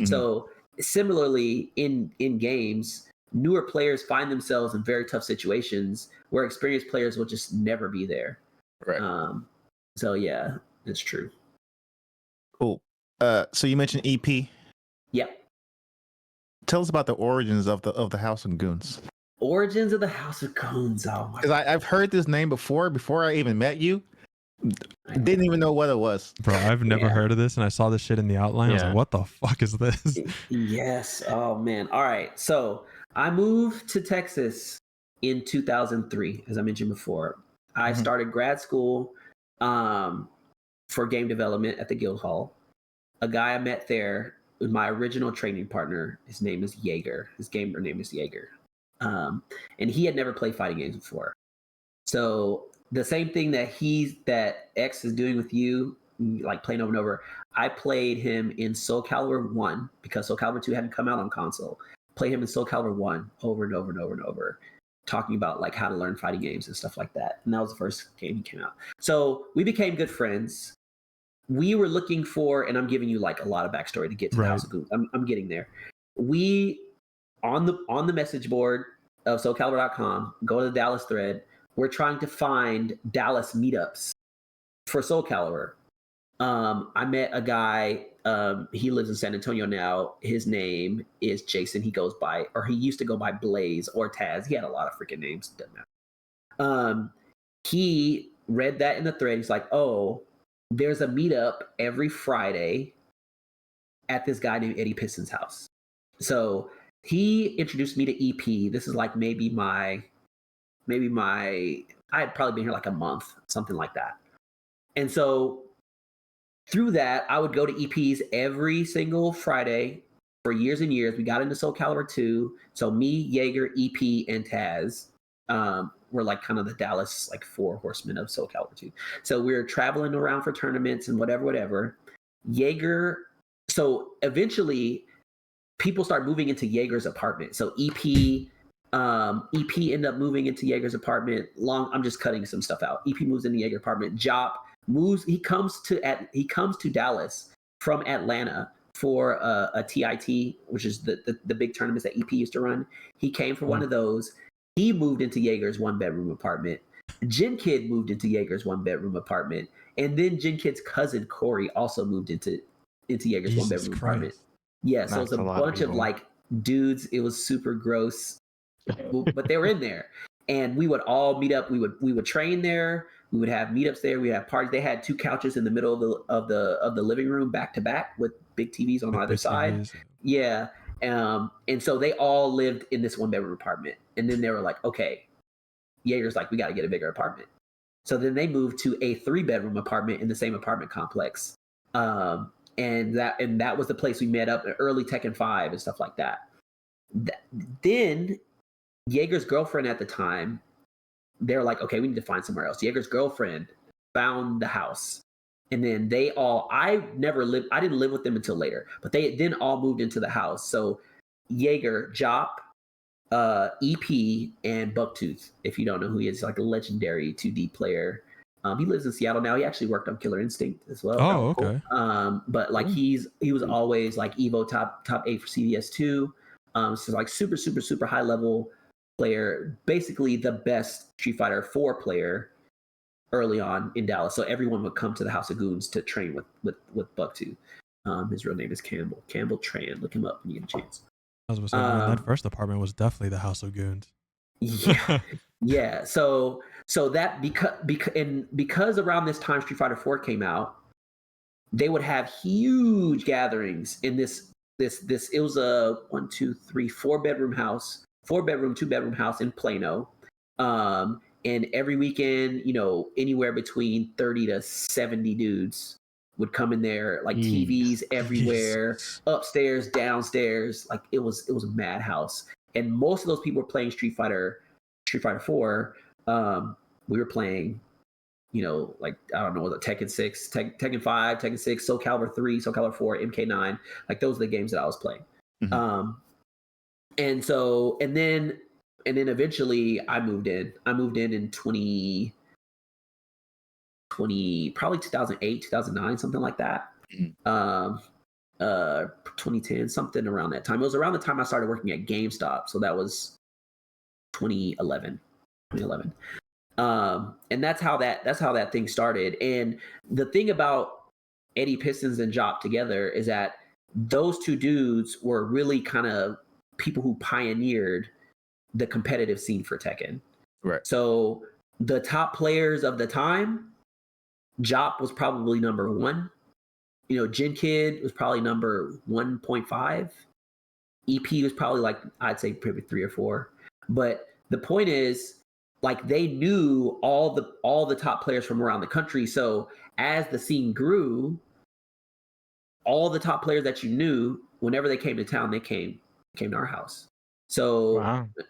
Mm-hmm. So similarly in games, newer players find themselves in very tough situations where experienced players will just never be there. Right. So yeah, it's true. Cool. So you mentioned EP. Yep. Tell us about the origins of the House of Goons. Origins of the House of Goons. Oh my! Because I've heard this name before I even met you. Didn't even know what it was. Bro, I've never heard of this, and I saw this shit in the outline. I was like, what the fuck is this? Yes. Oh man. All right. So I moved to Texas in 2003, as I mentioned before. I started grad school for game development at the Guildhall. A guy I met there was my original training partner. His name is Jaeger. His gamer name is Jaeger. And he had never played fighting games before. So the same thing that X is doing with you, like playing over and over, I played him in Soul Calibur 1 because Soul Calibur 2 hadn't come out on console. Played him in Soul Calibur 1 over and over and over and over. talking about like how to learn fighting games and stuff like that. And that was the first game he came out. So we became good friends. We were looking for, and I'm giving you like a lot of backstory to get to the House of Goons. I'm getting there. We on the message board of SoulCalibur.com, go to the Dallas thread. We're trying to find Dallas meetups for Soul Calibur. I met a guy. He lives in San Antonio now. His name is Jason. He used to go by Blaze or Taz. He had a lot of freaking names. Doesn't matter. He read that in the thread. He's like, "Oh, there's a meetup every Friday at this guy named Eddie Piston's house." So he introduced me to EP. This is like maybe my. I had probably been here like a month, something like that. And so through that, I would go to EPs every single Friday for years and years. We got into Soul Calibur 2. So me, Jaeger, EP, and Taz were like kind of the Dallas like 4 horsemen of Soul Calibur 2. So we were traveling around for tournaments and whatever. Jaeger. So eventually, people start moving into Jaeger's apartment. So EP ended up moving into Jaeger's apartment. I'm just cutting some stuff out. EP moves into Jaeger's apartment. Jop moves. He comes to Dallas from Atlanta for a TIT, which is the big tournaments that EP used to run. He came for one of those. He moved into Jaeger's 1-bedroom apartment. Jin Kid moved into Jaeger's 1-bedroom apartment, and then Jin Kid's cousin Corey also moved into Jaeger's 1-bedroom apartment. Yeah, so it's a bunch of like dudes. It was super gross. But they were in there, and we would all meet up. We would train there. We would have meetups there. We had parties. They had 2 couches in the middle of the living room, back to back, with big TVs on either side. Yeah, and so they all lived in this 1-bedroom apartment. And then they were like, okay, Jaeger's like, we got to get a bigger apartment. So then they moved to a 3-bedroom apartment in the same apartment complex, and that was the place we met up in early Tekken 5 and stuff like that. Then Jaeger's girlfriend at the time, they're like, okay, we need to find somewhere else. Jaeger's girlfriend found the house. And then I didn't live with them until later, but they then all moved into the house. So Jaeger, Jop, EP, and Bucktooth, if you don't know who he is, like a legendary 2D player. He lives in Seattle now. He actually worked on Killer Instinct as well. Oh, okay. But like he was always like Evo top 8 for CVS2. So like super, super, super high level player, basically the best Street Fighter 4 player early on in Dallas. So everyone would come to the House of Goons to train with Bucktooth. His real name is Campbell Tran. Look him up when you get a chance. I was going to say, man, that first apartment was definitely the House of Goons. Yeah, yeah. So that because around this time Street Fighter 4 came out, they would have huge gatherings in this. It was a 4-bedroom house, 4-bedroom, 2-bedroom house in Plano. And every weekend, anywhere between 30 to 70 dudes would come in there, like TVs everywhere, upstairs, downstairs. Like it was a madhouse. And most of those people were playing Street Fighter 4. We were playing, like, I don't know, the Tekken 6, Tekken 5, Tekken 6, Soul Calibur 3, Soul Calibur 4, MK9. Like those are the games that I was playing. Mm-hmm. And then eventually I moved in. I moved in 2020, probably 2008, 2009, something like that. 2010, something around that time. It was around the time I started working at GameStop. So that was 2011. And that's how that thing started. And the thing about Eddie Pistons and Jop together is that those 2 dudes were really kind of people who pioneered the competitive scene for Tekken. Right. So the top players of the time, Jop was probably number 1. Jin Kid was probably number 1.5. EP was probably like, I'd say maybe 3 or 4. But the point is, like, they knew all the top players from around the country. So as the scene grew, all the top players that you knew, whenever they came to town, they came to our house. So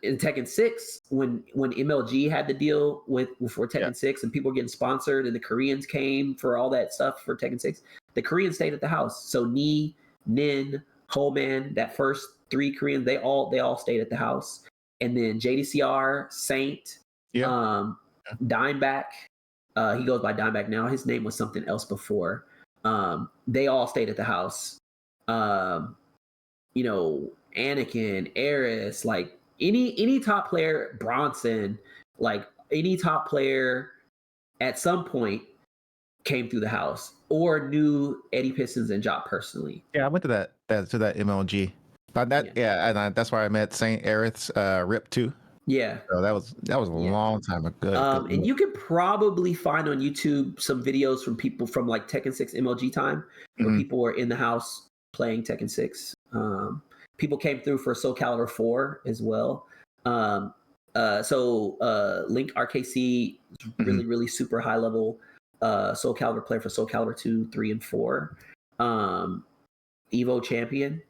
in Tekken 6, when MLG had to deal for Tekken 6 and people were getting sponsored and the Koreans came for all that stuff for Tekken 6, the Koreans stayed at the house. So Nin, Holman, that first 3 Koreans, they all stayed at the house. and then JDCR, Saint, Dimeback. He goes by Dimeback now. His name was something else before. They all stayed at the house. You know, Anakin, Eris, like any top player, Bronson, like any top player at some point came through the house or knew Eddie Pistons and Jop personally. Yeah, I went to that MLG. But that's where I met Saint Aerith's Rip too. Yeah. So that was a long time ago. And you could probably find on YouTube some videos from people from like Tekken 6 MLG time where people were in the house playing Tekken 6. People came through for Soul Calibur 4 as well. Link RKC, really, really super high level Soul Calibur player for Soul Calibur 2, 3, and 4. Evo champion.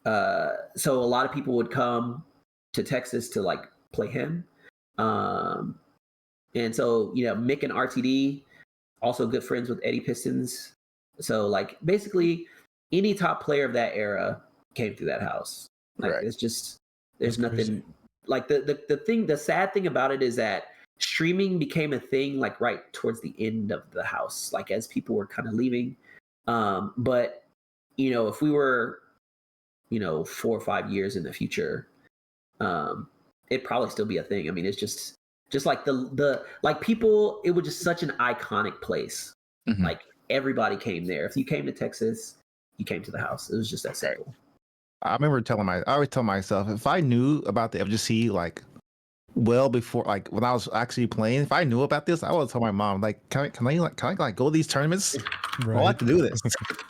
So a lot of people would come to Texas to like play him. And so, you know, Mick and RTD, also good friends with Eddie Pistons. So like basically any top player of that era came through that house. Like it's just, there's nothing crazy. Like the sad thing about it is that streaming became a thing like right towards the end of the house, like as people were kind of leaving. But you know, if we were, you know, 4 or 5 years in the future, it'd probably still be a thing. I mean, it's just like the like people, it was just such an iconic place. Like everybody came there. If you came to Texas, you came to the house. It was just that simple. I remember I always tell myself, if I knew about the FGC like well before, like when I was actually playing, if I knew about this, I would tell my mom, like, can I like go to these tournaments? Right. I like to do this.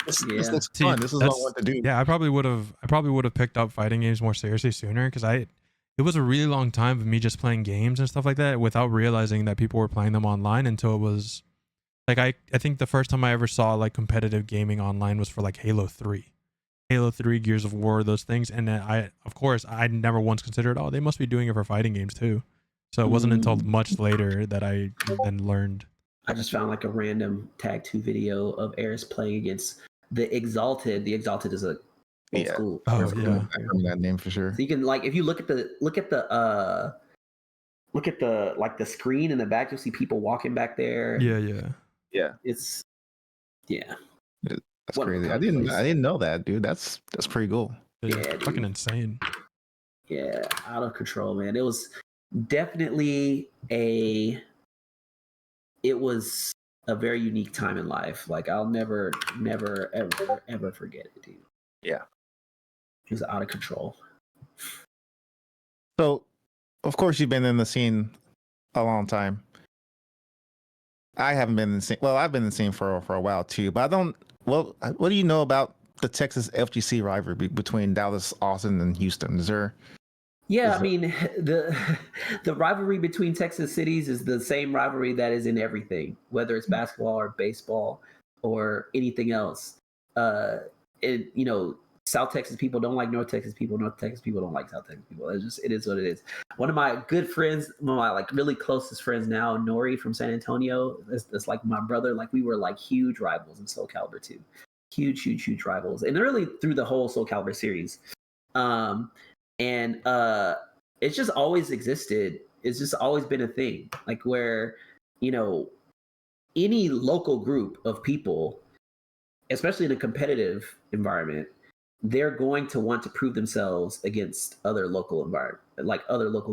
This looks fun. This is what I want to do. Yeah, I probably would have picked up fighting games more seriously sooner, because it was a really long time of me just playing games and stuff like that without realizing that people were playing them online until it was like I think the first time I ever saw like competitive gaming online was for like Halo 3, Gears of War, those things. And then I never once considered, oh, they must be doing it for fighting games too. So it wasn't until much later that I then learned. I just found like a random Tag 2 video of Eris playing against the Exalted. The Exalted is a old school. Oh yeah, I remember that name for sure. So you can like, if you look at the like the screen in the back, you'll see people walking back there. Yeah. It's That's crazy. I didn't know that, dude. That's pretty cool. Yeah, fucking insane. Yeah, out of control, man. It was definitely a very unique time in life. Like I'll never ever forget it, dude. Yeah. It was out of control. So, of course, you've been in the scene a long time. I haven't been in the scene. Well, I've been in the scene for a while too, but I don't. Well, what do you know about the Texas FGC rivalry between Dallas, Austin, and Houston? I mean, the rivalry between Texas cities is the same rivalry that is in everything, whether it's basketball or baseball or anything else. You know, South Texas people don't like North Texas people. North Texas people don't like South Texas people. It is what it is. One of my good friends, one of my like really closest friends now, Nori from San Antonio, that's like my brother. Like we were like huge rivals in Soul Calibur 2. Huge rivals. And really through the whole Soul Calibur series. It's just always existed. It's just always been a thing. Like where, you know, any local group of people, especially in a competitive environment, they're going to want to prove themselves against other local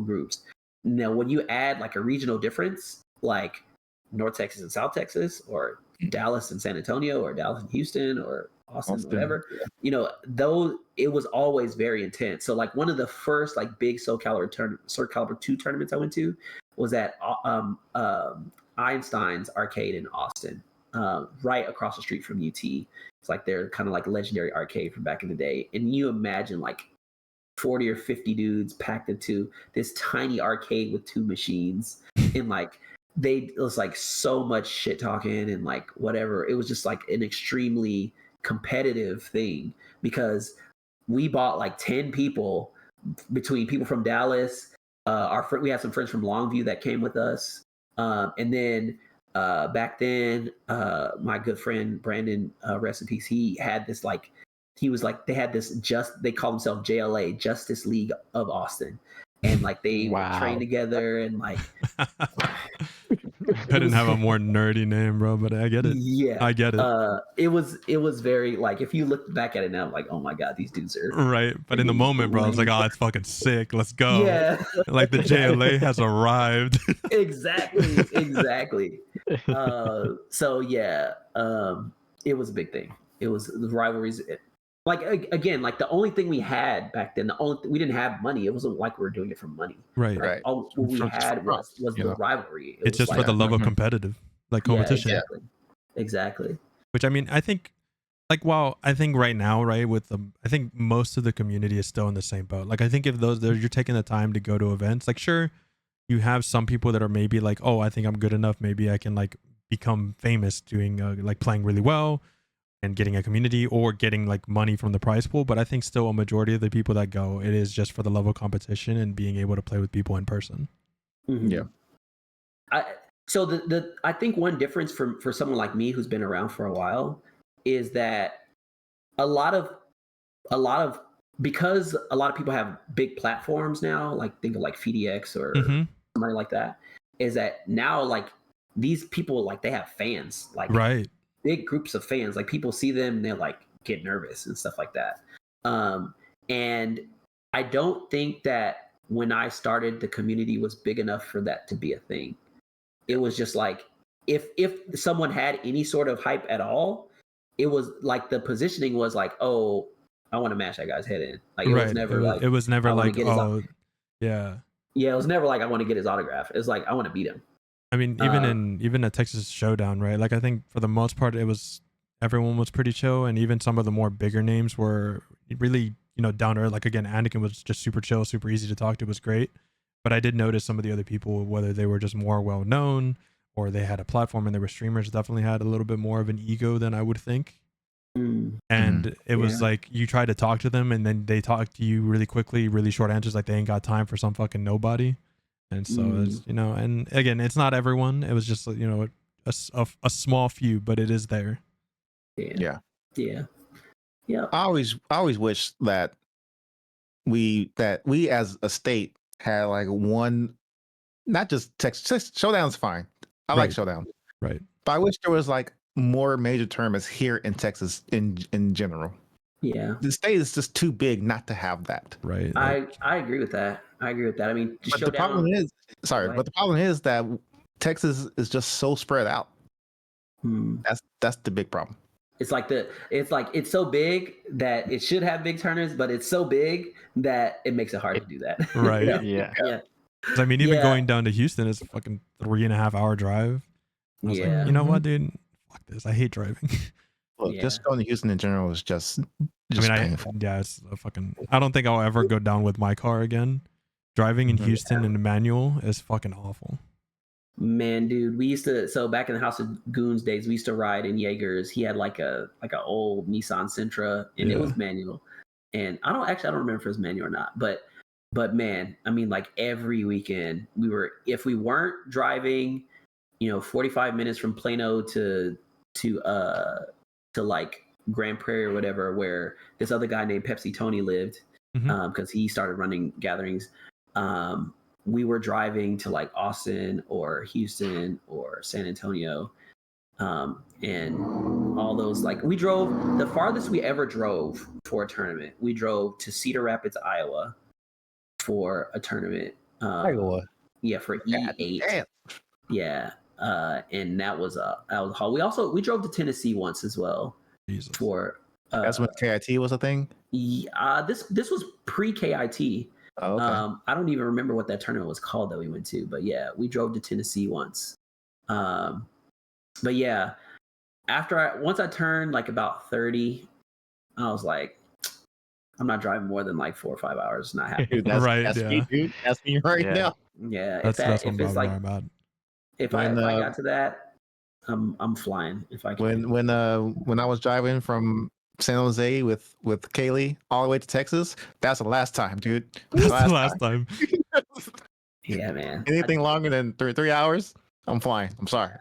groups. Now, when you add like a regional difference, like North Texas and South Texas, or Dallas and San Antonio, or Dallas and Houston, or Austin. Whatever, you know, though it was always very intense. So like one of the first like big Soul Calibur 2 tournaments I went to was at Einstein's Arcade in Austin, right across the street from UT. It's like their kind of like legendary arcade from back in the day. And you imagine like 40 or 50 dudes packed into this tiny arcade with 2 machines, and like it was like so much shit talking and like whatever. It was just like an extremely competitive thing, because we bought like 10 people, between people from Dallas, we had some friends from Longview that came with us, and then back then my good friend Brandon, rest in peace, he had this like, he was like, they had this they call themselves JLA, Justice League of Austin. and like they train together and like. Couldn't have a more nerdy name, bro, but I get it. Yeah, I get it. It was very like if you look back at it now, like oh my god, these dudes are right. But in the moment, bro, I was like, oh, that's fucking sick. Let's go. Yeah, like the JLA has arrived. exactly. So yeah, it was a big thing. It was the rivalries. Like again, like the only thing we had back then, we didn't have money. It wasn't like we were doing it for money. Right. Like, all what we had was the rivalry. It's just like, for the love of competitive, like competition. Yeah, exactly. Which I mean, I think, like, well, I think right now, right, with I think most of the community is still in the same boat. Like, I think if you're taking the time to go to events, like, sure, you have some people that are maybe like, oh, I think I'm good enough. Maybe I can like become famous doing like playing really well and getting a community or getting like money from the prize pool. But I think still a majority of the people that go, it is just for the level of competition and being able to play with people in person. Mm-hmm. Yeah. So I think one difference for someone like me who's been around for a while is that a lot of because a lot of people have big platforms now, like think of like FDX or somebody like that, is that now like these people like they have fans, like right. big groups of fans, like people see them and they're like get nervous and stuff like that. And I don't think that when I started, the community was big enough for that to be a thing. It was just like if someone had any sort of hype at all, it was like the positioning was like, oh, I want to mash that guy's head in. Like it was never like it was never like, oh, yeah. Yeah, it was never like I want to get his autograph. It was like I want to beat him. I mean, even at Texas Showdown, right? Like I think for the most part, everyone was pretty chill, and even some of the more bigger names were really, down to earth. Like again, Anakin was just super chill, super easy to talk to. It was great. But I did notice some of the other people, whether they were just more well known or they had a platform and they were streamers, definitely had a little bit more of an ego than I would think. And it was like you try to talk to them and then they talk to you really quickly, really short answers, like they ain't got time for some fucking nobody. And so it's, and again, it's not everyone. It was just a small few, but it is there. Yeah. I always wish that we as a state had like one, not just Texas. Showdown's fine. I like Showdown. Right. But I wish there was like more major tournaments here in Texas in general. Yeah. The state is just too big not to have that. Right. I agree with that. I mean, but the problem is that Texas is just so spread out. That's the big problem. It's it's so big that it should have big tournaments, but it's so big that it makes it hard to do that. Right. Yeah. I mean, even going down to Houston is a fucking 3.5 hour drive. I was like, you know what, dude? Fuck this. I hate driving. Look, just going to Houston in general is just painful. It's a fucking. I don't think I'll ever go down with my car again. Driving in Houston in a manual is fucking awful. Man, dude, we used to. So back in the House of Goons days, we used to ride in Jaegers. He had like a old Nissan Sentra, and it was manual. And I don't remember if it was manual or not, but man, I mean, like every weekend if we weren't driving, 45 minutes from Plano to like Grand Prairie or whatever, where this other guy named Pepsi Tony lived, because he started running gatherings. We were driving to like Austin or Houston or San Antonio, and all those, like we drove. The farthest we ever drove for a tournament, we drove to Cedar Rapids, Iowa, for a tournament. Iowa. Yeah, for E8. Damn. Yeah. And that was haul. We drove to Tennessee once as well. Jesus. For that's when KIT was a thing. Yeah, this was pre KIT. Oh, okay. I don't even remember what that tournament was called that we went to, but yeah, we drove to Tennessee once. But yeah, once I turned like about 30, I was like, I'm not driving more than like 4 or 5 hours. Not happening. That's me, dude. That's me right now. Yeah, that's what I'm about. If I got to that, I'm flying. If I can. When I was driving from San Jose with Kaylee all the way to Texas, that's the last time, dude. That's the last time. Yeah, man. Anything longer than 3 hours, I'm flying. I'm sorry.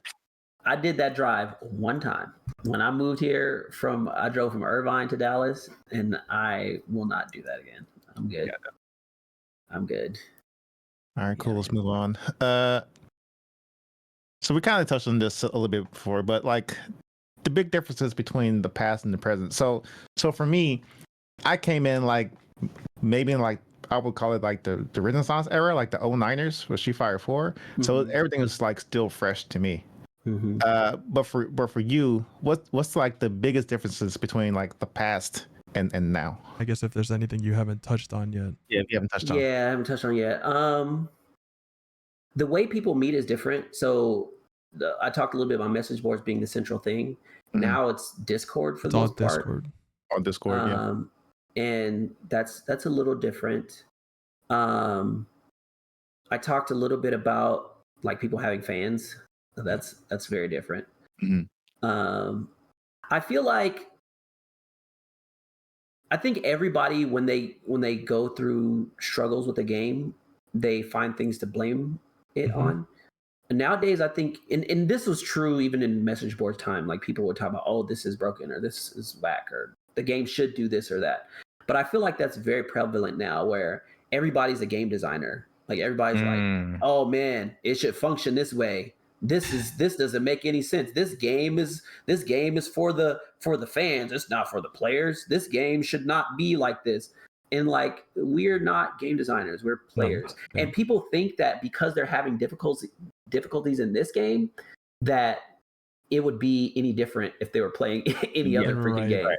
I did that drive one time when I moved here I drove from Irvine to Dallas, and I will not do that again. I'm good. Yeah. I'm good. All right, cool. Let's move on. So we kind of touched on this a little bit before, but like the big differences between the past and the present. So for me, I came in like maybe in like I would call it like the Renaissance era, like the 09ers with Street Fighter 4. So everything was like still fresh to me. But for you, what's like the biggest differences between like the past and now? I guess if there's anything you haven't touched on yet. Yeah, you haven't touched on. Yeah, I haven't touched on yet. The way people meet is different. So I talked a little bit about message boards being the central thing. Now it's Discord for the most part. Discord. On Discord, yeah. And that's a little different. I talked a little bit about like people having fans. So that's very different. I feel like I think everybody when they go through struggles with a game, they find things to blame it on. And nowadays, I think, and this was true even in message board time, like people would talk about, oh, this is broken or this is whack or the game should do this or that. But I feel like that's very prevalent now where everybody's a game designer. Like everybody's like, oh man, it should function this way. This doesn't make any sense. This game is for the fans. It's not for the players. This game should not be like this. And like we're not game designers, we're players. No. And people think that because they're having difficulties in this game, that it would be any different if they were playing any other freaking game. Right.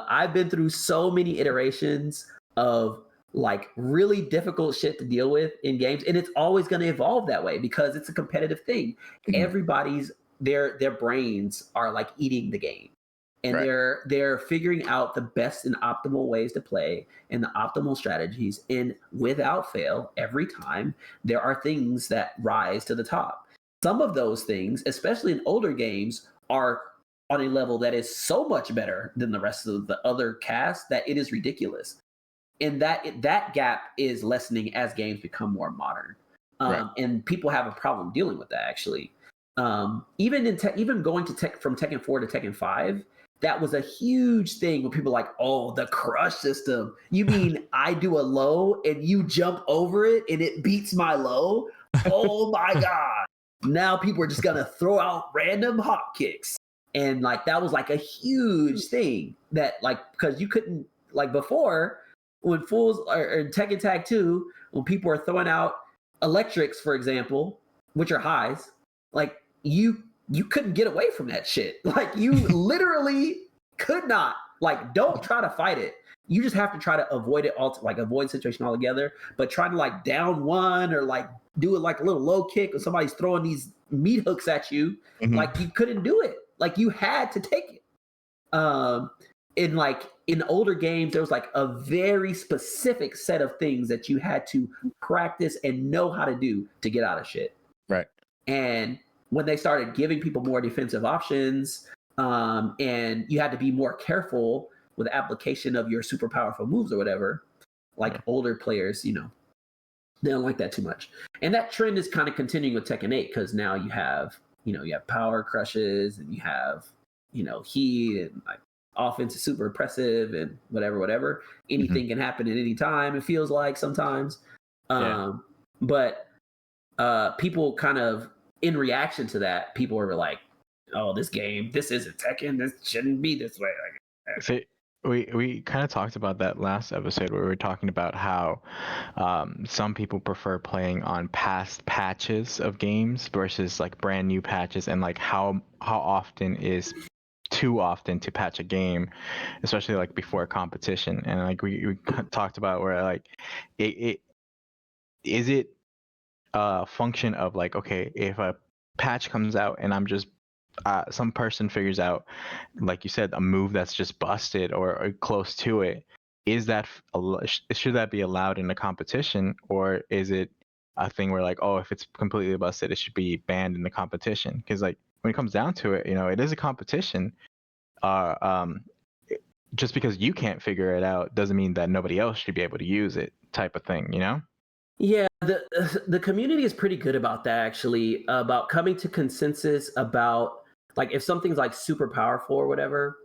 I've been through so many iterations of like really difficult shit to deal with in games, and it's always going to evolve that way because it's a competitive thing. Everybody's their brains are like eating the game, and they're figuring out the best and optimal ways to play and the optimal strategies. And without fail, every time there are things that rise to the top. Some of those things, especially in older games, are on a level that is so much better than the rest of the other cast that it is ridiculous. And that gap is lessening as games become more modern. And people have a problem dealing with that, actually. Even going to from Tekken 4 to Tekken 5, that was a huge thing when people were like, oh, the crush system. You mean I do a low and you jump over it and it beats my low? Oh my God. Now people are just going to throw out random hop kicks. And like that was like a huge thing that like, because you couldn't, like before, when fools or Tekken Tag 2, when people are throwing out electrics, for example, which are highs, like you couldn't get away from that shit. Like you literally could not. Like don't try to fight it. You just have to try to avoid it avoid the situation altogether. But try to like down one or like do it like a little low kick or somebody's throwing these meat hooks at you. Like you couldn't do it. Like you had to take it. In like in older games, there was like a very specific set of things that you had to practice and know how to do to get out of shit. Right. And when they started giving people more defensive options, and you had to be more careful with the application of your super powerful moves or whatever, like older players, you know, they don't like that too much. And that trend is kind of continuing with Tekken 8 because now you have power crushes and you have, heat and like offense is super oppressive and whatever. Anything can happen at any time, it feels like sometimes. But people kind of, in reaction to that, people were like, oh, this isn't Tekken, this shouldn't be this way. See, we kind of talked about that last episode where we were talking about how some people prefer playing on past patches of games versus like brand new patches, and like how often is too often to patch a game, especially like before a competition. And like we talked about where like it is it a function of like, okay, if a patch comes out and I'm just some person figures out, like you said, a move that's just busted or close to it, should that be allowed in a competition, or is it a thing where like, oh, if it's completely busted, it should be banned in the competition? Because like when it comes down to it, it is a competition. Just because you can't figure it out doesn't mean that nobody else should be able to use it, type of thing, Yeah, the community is pretty good about that, actually, about coming to consensus about like if something's like super powerful or whatever,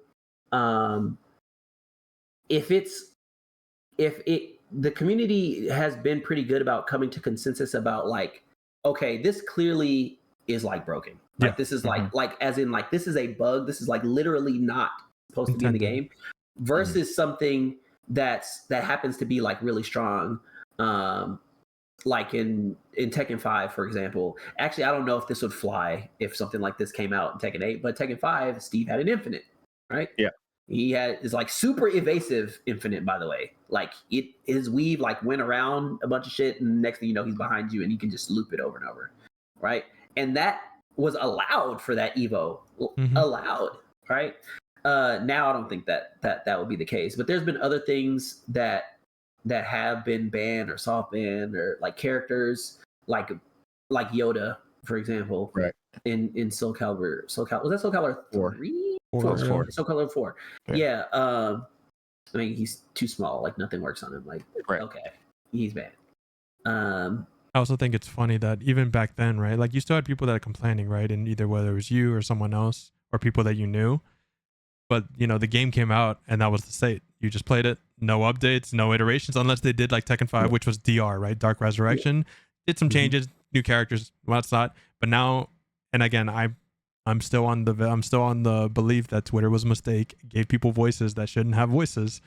if the community has been pretty good about coming to consensus about like, okay, this clearly is like broken. Like this is like as in like this is a bug. This is like literally not supposed to be in the game, versus something that happens to be like really strong. Like in Tekken 5, for example. Actually, I don't know if this would fly if something like this came out in Tekken 8, but Tekken 5, Steve had an infinite, right? Yeah. He is like super evasive infinite, by the way. Like his weave like went around a bunch of shit, and next thing you know, he's behind you, and he can just loop it over and over, right? And that was allowed for that Evo, allowed, right? Now I don't think that would be the case, but there's been other things that have been banned or soft banned, or like characters like Yoda, for example, right? In Soul Calibur, was that Soul Calibur 3? 4. Soul Calibur 4. Yeah. I mean, he's too small. Like nothing works on him. Like okay, he's banned. I also think it's funny that even back then, right? Like you still had people that are complaining, right? And either whether it was you or someone else or people that you knew. But, you know, the game came out and that was the state. You just played it. No updates, no iterations, unless they did like Tekken 5, which was DR, right? Dark Resurrection. Did some changes, new characters, what's not. But now, and again, I'm still on the belief that Twitter was a mistake, gave people voices that shouldn't have voices.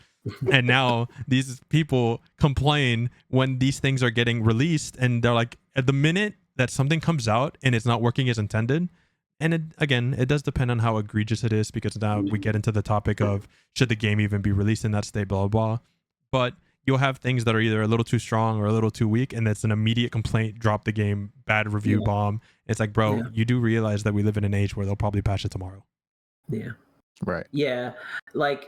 And now these people complain when these things are getting released, and they're like, at the minute that something comes out and it's not working as intended. And it does depend on how egregious it is, because now we get into the topic of should the game even be released in that state, blah, blah, blah. But you'll have things that are either a little too strong or a little too weak, and it's an immediate complaint, drop the game, bad review bomb. It's like, bro, you do realize that we live in an age where they'll probably patch it tomorrow. Yeah. Right. Yeah. Like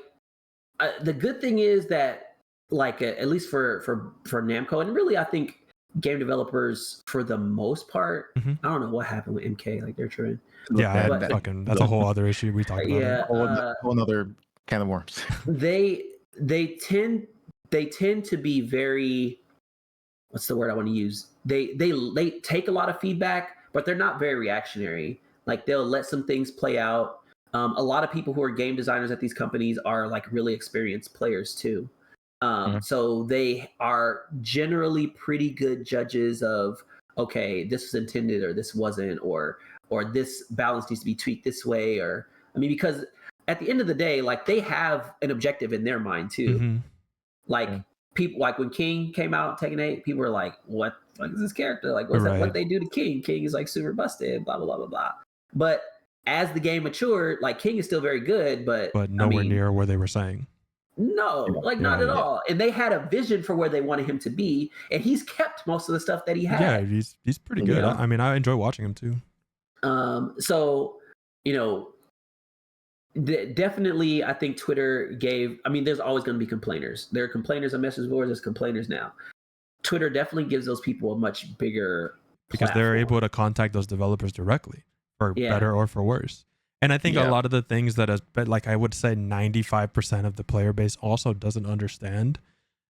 the good thing is that like at least for Namco, and really I think game developers for the most part, I don't know what happened with MK, like they're trying. Yeah, that's a whole other issue we talked about. Yeah, whole another can of worms. they tend to be very, what's the word I want to use? They take a lot of feedback, but they're not very reactionary. Like they'll let some things play out. A lot of people who are game designers at these companies are like really experienced players too. So they are generally pretty good judges of, okay, this was intended or this wasn't, or this balance needs to be tweaked this way, or I mean, because at the end of the day, like they have an objective in their mind too. Like people, like when King came out, Tekken 8, people were like, "What the fuck is this character? Like, what's that? What they do to King? King is like super busted, blah blah blah blah blah." But as the game matured, like King is still very good, but nowhere near where they were saying. No, like not at all. And they had a vision for where they wanted him to be, and he's kept most of the stuff that he had. Yeah, he's pretty good. I mean, I enjoy watching him too. So, you know, definitely, I think Twitter gave. I mean, there's always going to be complainers. There are complainers on message boards. There's complainers now. Twitter definitely gives those people a much bigger because platform. they're able to contact those developers directly, for better or for worse. And I think a lot of the things that like I would say 95% of the player base also doesn't understand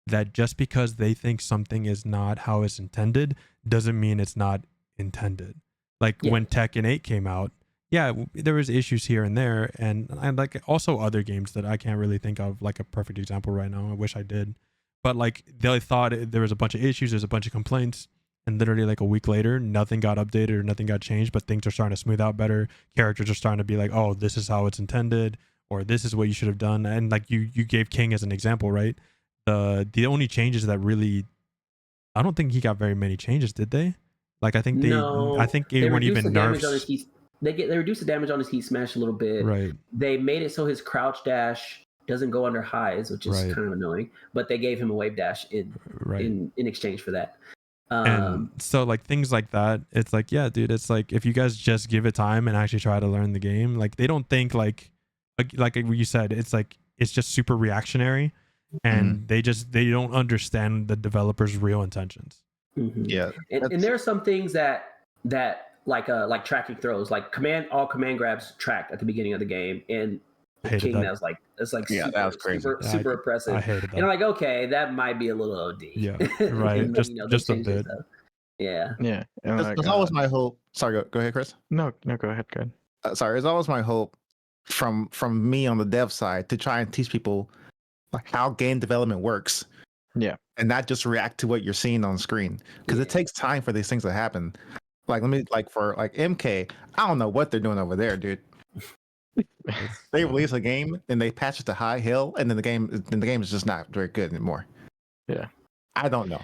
that just because they think something is not how it's intended doesn't mean it's not intended. Like when Tekken 8 came out, there was issues here and there, and like also other games that I can't really think of like a perfect example right now. I wish I did. But like they thought there was a bunch of issues, there's a bunch of complaints. And literally like a week later, nothing got updated or nothing got changed, but things are starting to smooth out better. Characters are starting to be like, oh, this is how it's intended, or this is what you should have done. And like you gave King as an example, right? The only changes that really, I don't think he got very many changes, did they? Like I think they weren't even nerfs. They reduced the damage on his heat smash a little bit. Right. They made it so his crouch dash doesn't go under highs, which is kind of annoying. But they gave him a wave dash in exchange for that. And so like things like that, it's like, yeah, dude, it's like if you guys just give it time and actually try to learn the game, like they don't think like you said, it's like it's just super reactionary, and they don't understand the developer's real intentions. Yeah, and there are some things that like tracking throws, like all command grabs tracked at the beginning of the game, and King that was like that was crazy, super oppressive. I hated that. And I'm like, okay, that might be a little OD. Yeah, right. And, just a bit. Yeah. It's always my hope. Sorry, go ahead, Chris. No, go ahead. Sorry, it's always my hope from me on the dev side to try and teach people like how game development works. and not just react to what you're seeing on screen, because it takes time for these things to happen. Like for MK, I don't know what they're doing over there, dude. They release a game and they patch it to high hill, and then the game is just not very good anymore. Yeah, I don't know.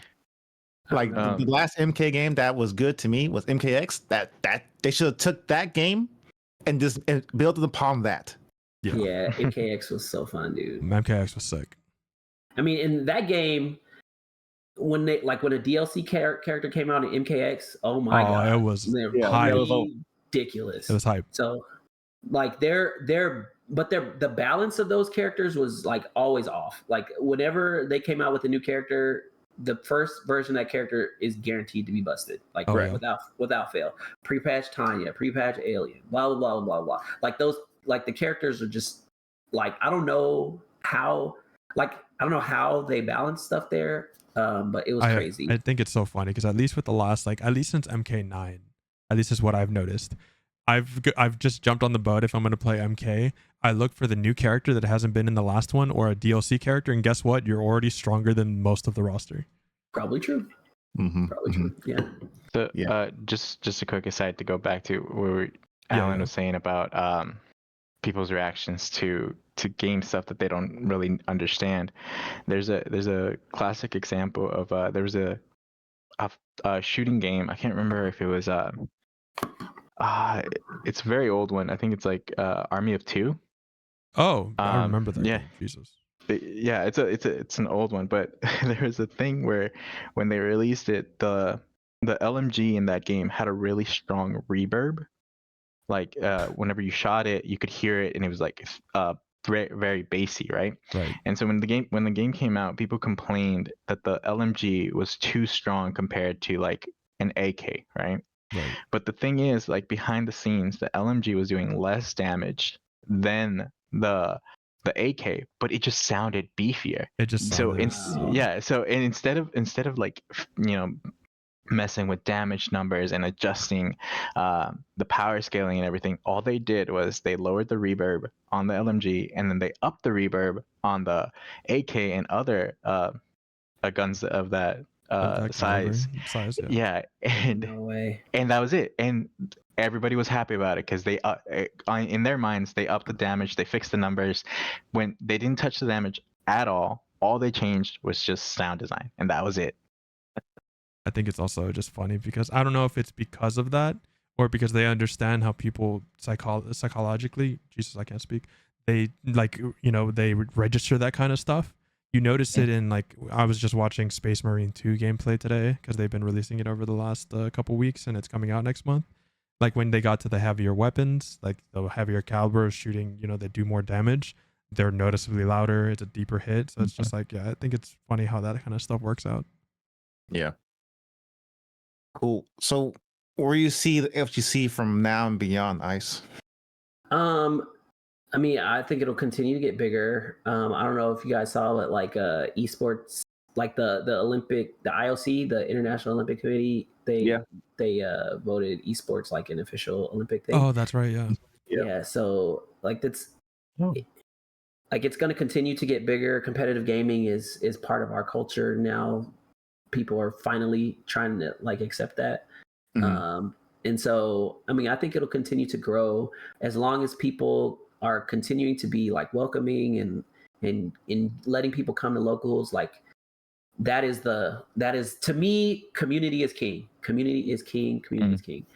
Like the last MK game that was good to me was MKX. That they should have took that game and just built it upon that. Yeah, MKX was so fun, dude. MKX was sick. I mean, in that game, when a DLC character came out in MKX, oh my god, it was hype. Ridiculous. It was hype. So, like, the balance of those characters was like always off. Like, whenever they came out with a new character, the first version of that character is guaranteed to be busted, like without fail. Pre-patch Tanya, pre-patch Alien, blah blah blah blah blah. Like those, like the characters are just like I don't know how they balance stuff there, but it was crazy. I think it's so funny because at least with the last, like at least since MK9, at least is what I've noticed. I've just jumped on the boat. If I'm going to play MK, I look for the new character that hasn't been in the last one or a DLC character, and guess what? You're already stronger than most of the roster. Probably true. Probably true. Yeah. So, just a quick aside to go back to where Alan was saying about people's reactions to game stuff that they don't really understand. There's a classic example of there was a shooting game. I can't remember if it was it's a very old one. I think it's like Army of Two. Oh, I remember that. Yeah, game. Jesus. Yeah, it's an old one, but there was a thing where when they released it, the LMG in that game had a really strong reverb. Like whenever you shot it, you could hear it, and it was like very, very bassy, right? Right. And so when the game came out, people complained that the LMG was too strong compared to like an AK, right? Right. But the thing is, like behind the scenes, the LMG was doing less damage than the AK, but it just sounded beefier. It just sounded, So instead of like messing with damage numbers and adjusting the power scaling and everything, all they did was they lowered the reverb on the LMG, and then they upped the reverb on the AK and other guns of that size. Yeah, and no way. And that was it. And everybody was happy about it because they in their minds they upped the damage, they fixed the numbers. When they didn't touch the damage at all they changed was just sound design, and that was it. I think it's also just funny because I don't know if it's because of that or because they understand how people psychologically, Jesus, I can't speak. They they register that kind of stuff. You notice it in, like, I was just watching Space Marine 2 gameplay today because they've been releasing it over the last couple weeks, and it's coming out next month. Like when they got to the heavier weapons, like the heavier caliber shooting, they do more damage. They're noticeably louder. It's a deeper hit. So it's just like, I think it's funny how that kind of stuff works out. Yeah. Cool. So where you see the FGC from now and beyond, Ice? I mean, I think it'll continue to get bigger. I don't know if you guys saw it, like esports, like the Olympic, the IOC, the International Olympic Committee, they voted esports like an official Olympic thing. Oh, that's right. Yeah. So like like it's going to continue to get bigger. Competitive gaming is part of our culture now. People are finally trying to like accept that. And so, I mean, I think it'll continue to grow as long as people are continuing to be like welcoming and letting people come to locals. Like that is to me, community is king. Community is king. Community is king.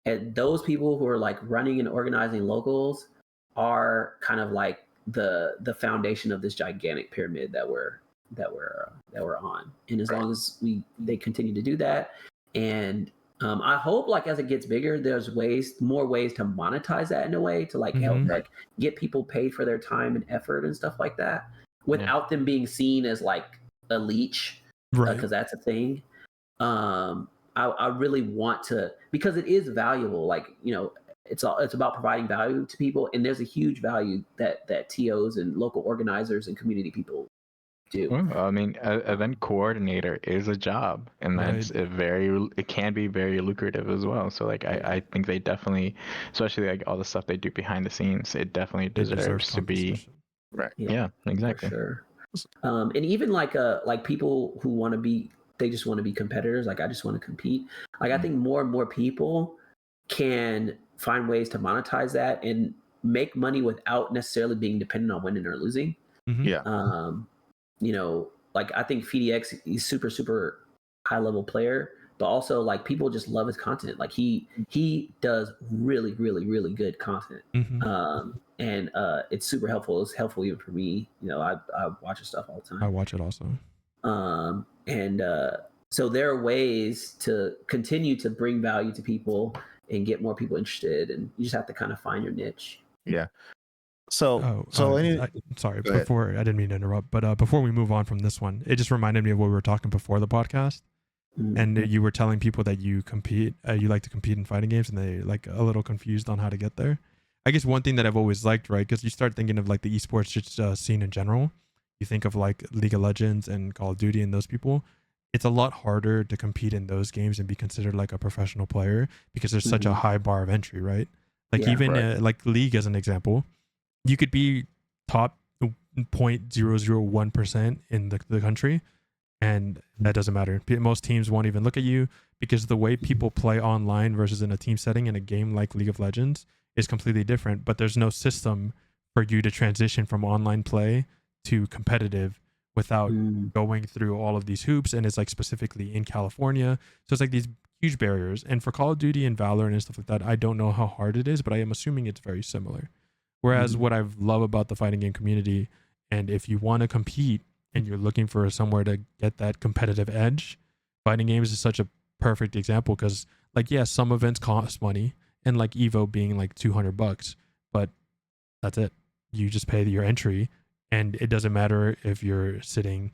And those people who are like running and organizing locals are kind of like the foundation of this gigantic pyramid that we're on. And as long as they continue to do that, and I hope like as it gets bigger, there's more ways to monetize that in a way to like help like get people paid for their time and effort and stuff like that without them being seen as like a leech, right? Because that's a thing. I really want to, because it is valuable. Like it's about providing value to people, and there's a huge value that TOs and local organizers and community people do. Well, I mean, event coordinator is a job, and that's it can be very lucrative as well. So like I think they definitely, especially like all the stuff they do behind the scenes, it definitely deserves to be right. Yeah, exactly. For sure. And even like people who want to be, they just want to be competitors. Like, I just want to compete. Like, I think more and more people can find ways to monetize that and make money without necessarily being dependent on winning or losing. Yeah. You know, like, I think FDX, he's super, super high level player, but also like people just love his content. Like he does really, really, really good content. And it's super helpful. It's helpful even for me. You know, I watch his stuff all the time. I watch it also. So there are ways to continue to bring value to people and get more people interested, and you just have to kind of find your niche. Yeah. Sorry, before, I didn't mean to interrupt, but before we move on from this one, it just reminded me of what we were talking before the podcast. And you were telling people that you compete, you like to compete in fighting games, and they like a little confused on how to get there. I guess one thing that I've always liked, right, because you start thinking of like the esports scene in general, you think of like League of Legends and Call of Duty and those people. It's a lot harder to compete in those games and be considered like a professional player because there's such a high bar of entry, right? Like like League as an example, you could be top 0.001% in the country, and that doesn't matter. Most teams won't even look at you because the way people play online versus in a team setting in a game like League of Legends is completely different, but there's no system for you to transition from online play to competitive without going through all of these hoops. And it's like specifically in California. So it's like these huge barriers. And for Call of Duty and Valorant and stuff like that, I don't know how hard it is, but I am assuming it's very similar. Whereas what I love about the fighting game community, and if you want to compete and you're looking for somewhere to get that competitive edge, fighting games is such a perfect example because, like, yeah, some events cost money, and like Evo being like $200, but that's it. You just pay your entry, and it doesn't matter if you're sitting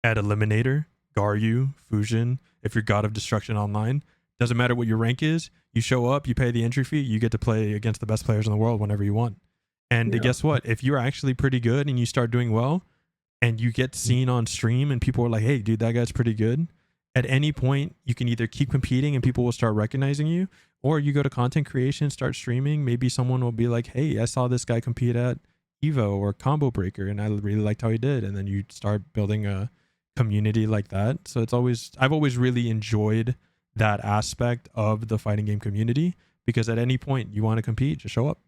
at Eliminator, Garyu, Fusion, if you're God of Destruction Online. Doesn't matter what your rank is. You show up, you pay the entry fee, you get to play against the best players in the world whenever you want. And guess what? If you're actually pretty good and you start doing well and you get seen on stream and people are like, hey, dude, that guy's pretty good. At any point, you can either keep competing and people will start recognizing you, or you go to content creation, start streaming. Maybe someone will be like, hey, I saw this guy compete at Evo or Combo Breaker and I really liked how he did. And then you start building a community like that. So I've always really enjoyed that aspect of the fighting game community, because at any point you want to compete, just show up.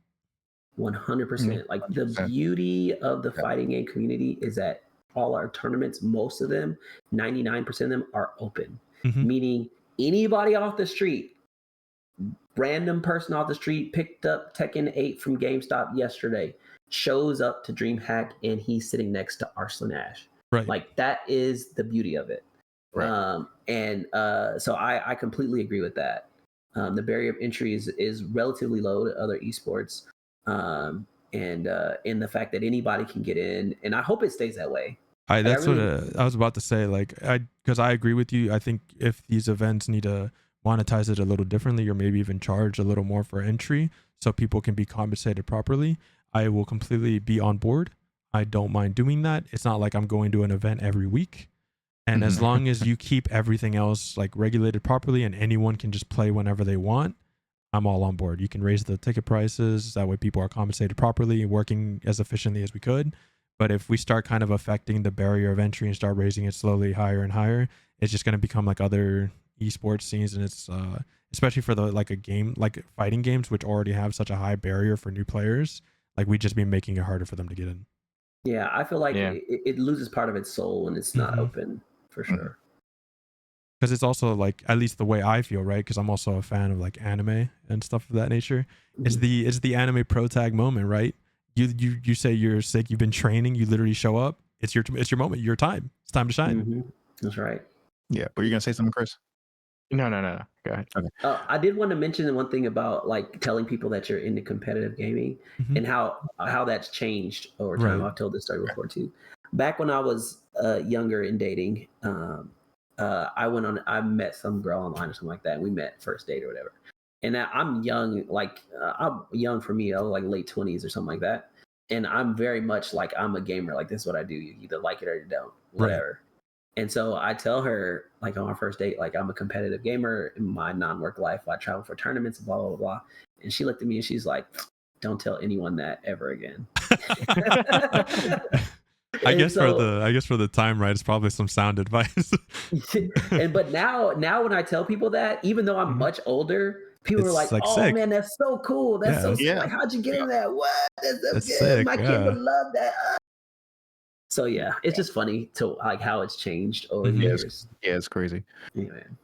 100%. Like, the beauty of the fighting game community is that all our tournaments, most of them, 99% of them are open, meaning anybody off the street, random person off the street picked up Tekken 8 from GameStop yesterday, shows up to DreamHack, and he's sitting next to Arslan Ash. Right. Like, that is the beauty of it. Right. So I completely agree with that. The barrier of entry is relatively low to other esports. And in the fact that anybody can get in, and I hope it stays that way. That's what I was about to say. Like, because I agree with you. I think if these events need to monetize it a little differently, or maybe even charge a little more for entry, so people can be compensated properly, I will completely be on board. I don't mind doing that. It's not like I'm going to an event every week. And as long as you keep everything else like regulated properly and anyone can just play whenever they want, I'm all on board. You can raise the ticket prices. That way people are compensated properly and working as efficiently as we could. But if we start kind of affecting the barrier of entry and start raising it slowly higher and higher, it's just going to become like other esports scenes. And it's especially for the like a game like fighting games, which already have such a high barrier for new players. Like, we'd just be making it harder for them to get in. Yeah, I feel like it loses part of its soul when it's not open, for sure. Because it's also like, at least the way I feel, right? Because I'm also a fan of like anime and stuff of that nature. It's the anime pro tag moment, right? You say you're sick, you've been training, you literally show up. It's your moment, your time. It's time to shine. That's right. Yeah, but you're gonna say something, Chris? No. Go ahead. Okay. I did want to mention one thing about like telling people that you're into competitive gaming and how that's changed over time. I've told this story before too. Back when I was younger and dating, I met some girl online or something like that, and we met first date or whatever. And I'm young, like I'm young for me, I was like late 20s or something like that. And I'm very much like, I'm a gamer. Like, this is what I do. You either like it or you don't, whatever. Right. And so I tell her, like, on our first date, like, I'm a competitive gamer in my non-work life. I travel for tournaments, blah, blah, blah. And she looked at me and she's like, don't tell anyone that ever again. I guess for the time, right? It's probably some sound advice. but now when I tell people that, even though I'm much older, people are like, "Oh sick. man, that's so cool! That's so sick. Yeah. Like, how'd you get in that? What? That's good. sick. My kid would love that." So yeah, it's just funny to like how it's changed over the years. Yeah, it's crazy. Yeah, man.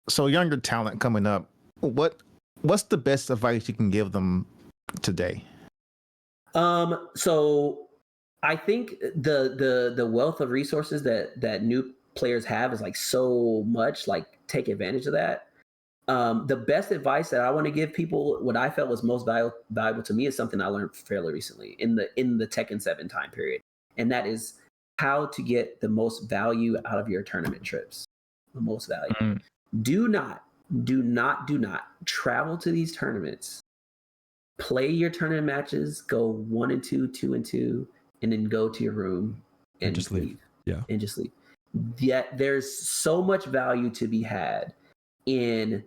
So younger talent coming up, what's the best advice you can give them today? So I think the wealth of resources that new players have is like so much. Like, take advantage of that. The best advice that I want to give people, what I felt was most valuable to me, is something I learned fairly recently in the Tekken 7 time period, and that is how to get the most value out of your tournament trips. The most value. Do not travel to these tournaments. Play your tournament matches. Go 1-2, 2-2, and then go to your room and just leave. Yeah, and just leave. Yet there's so much value to be had in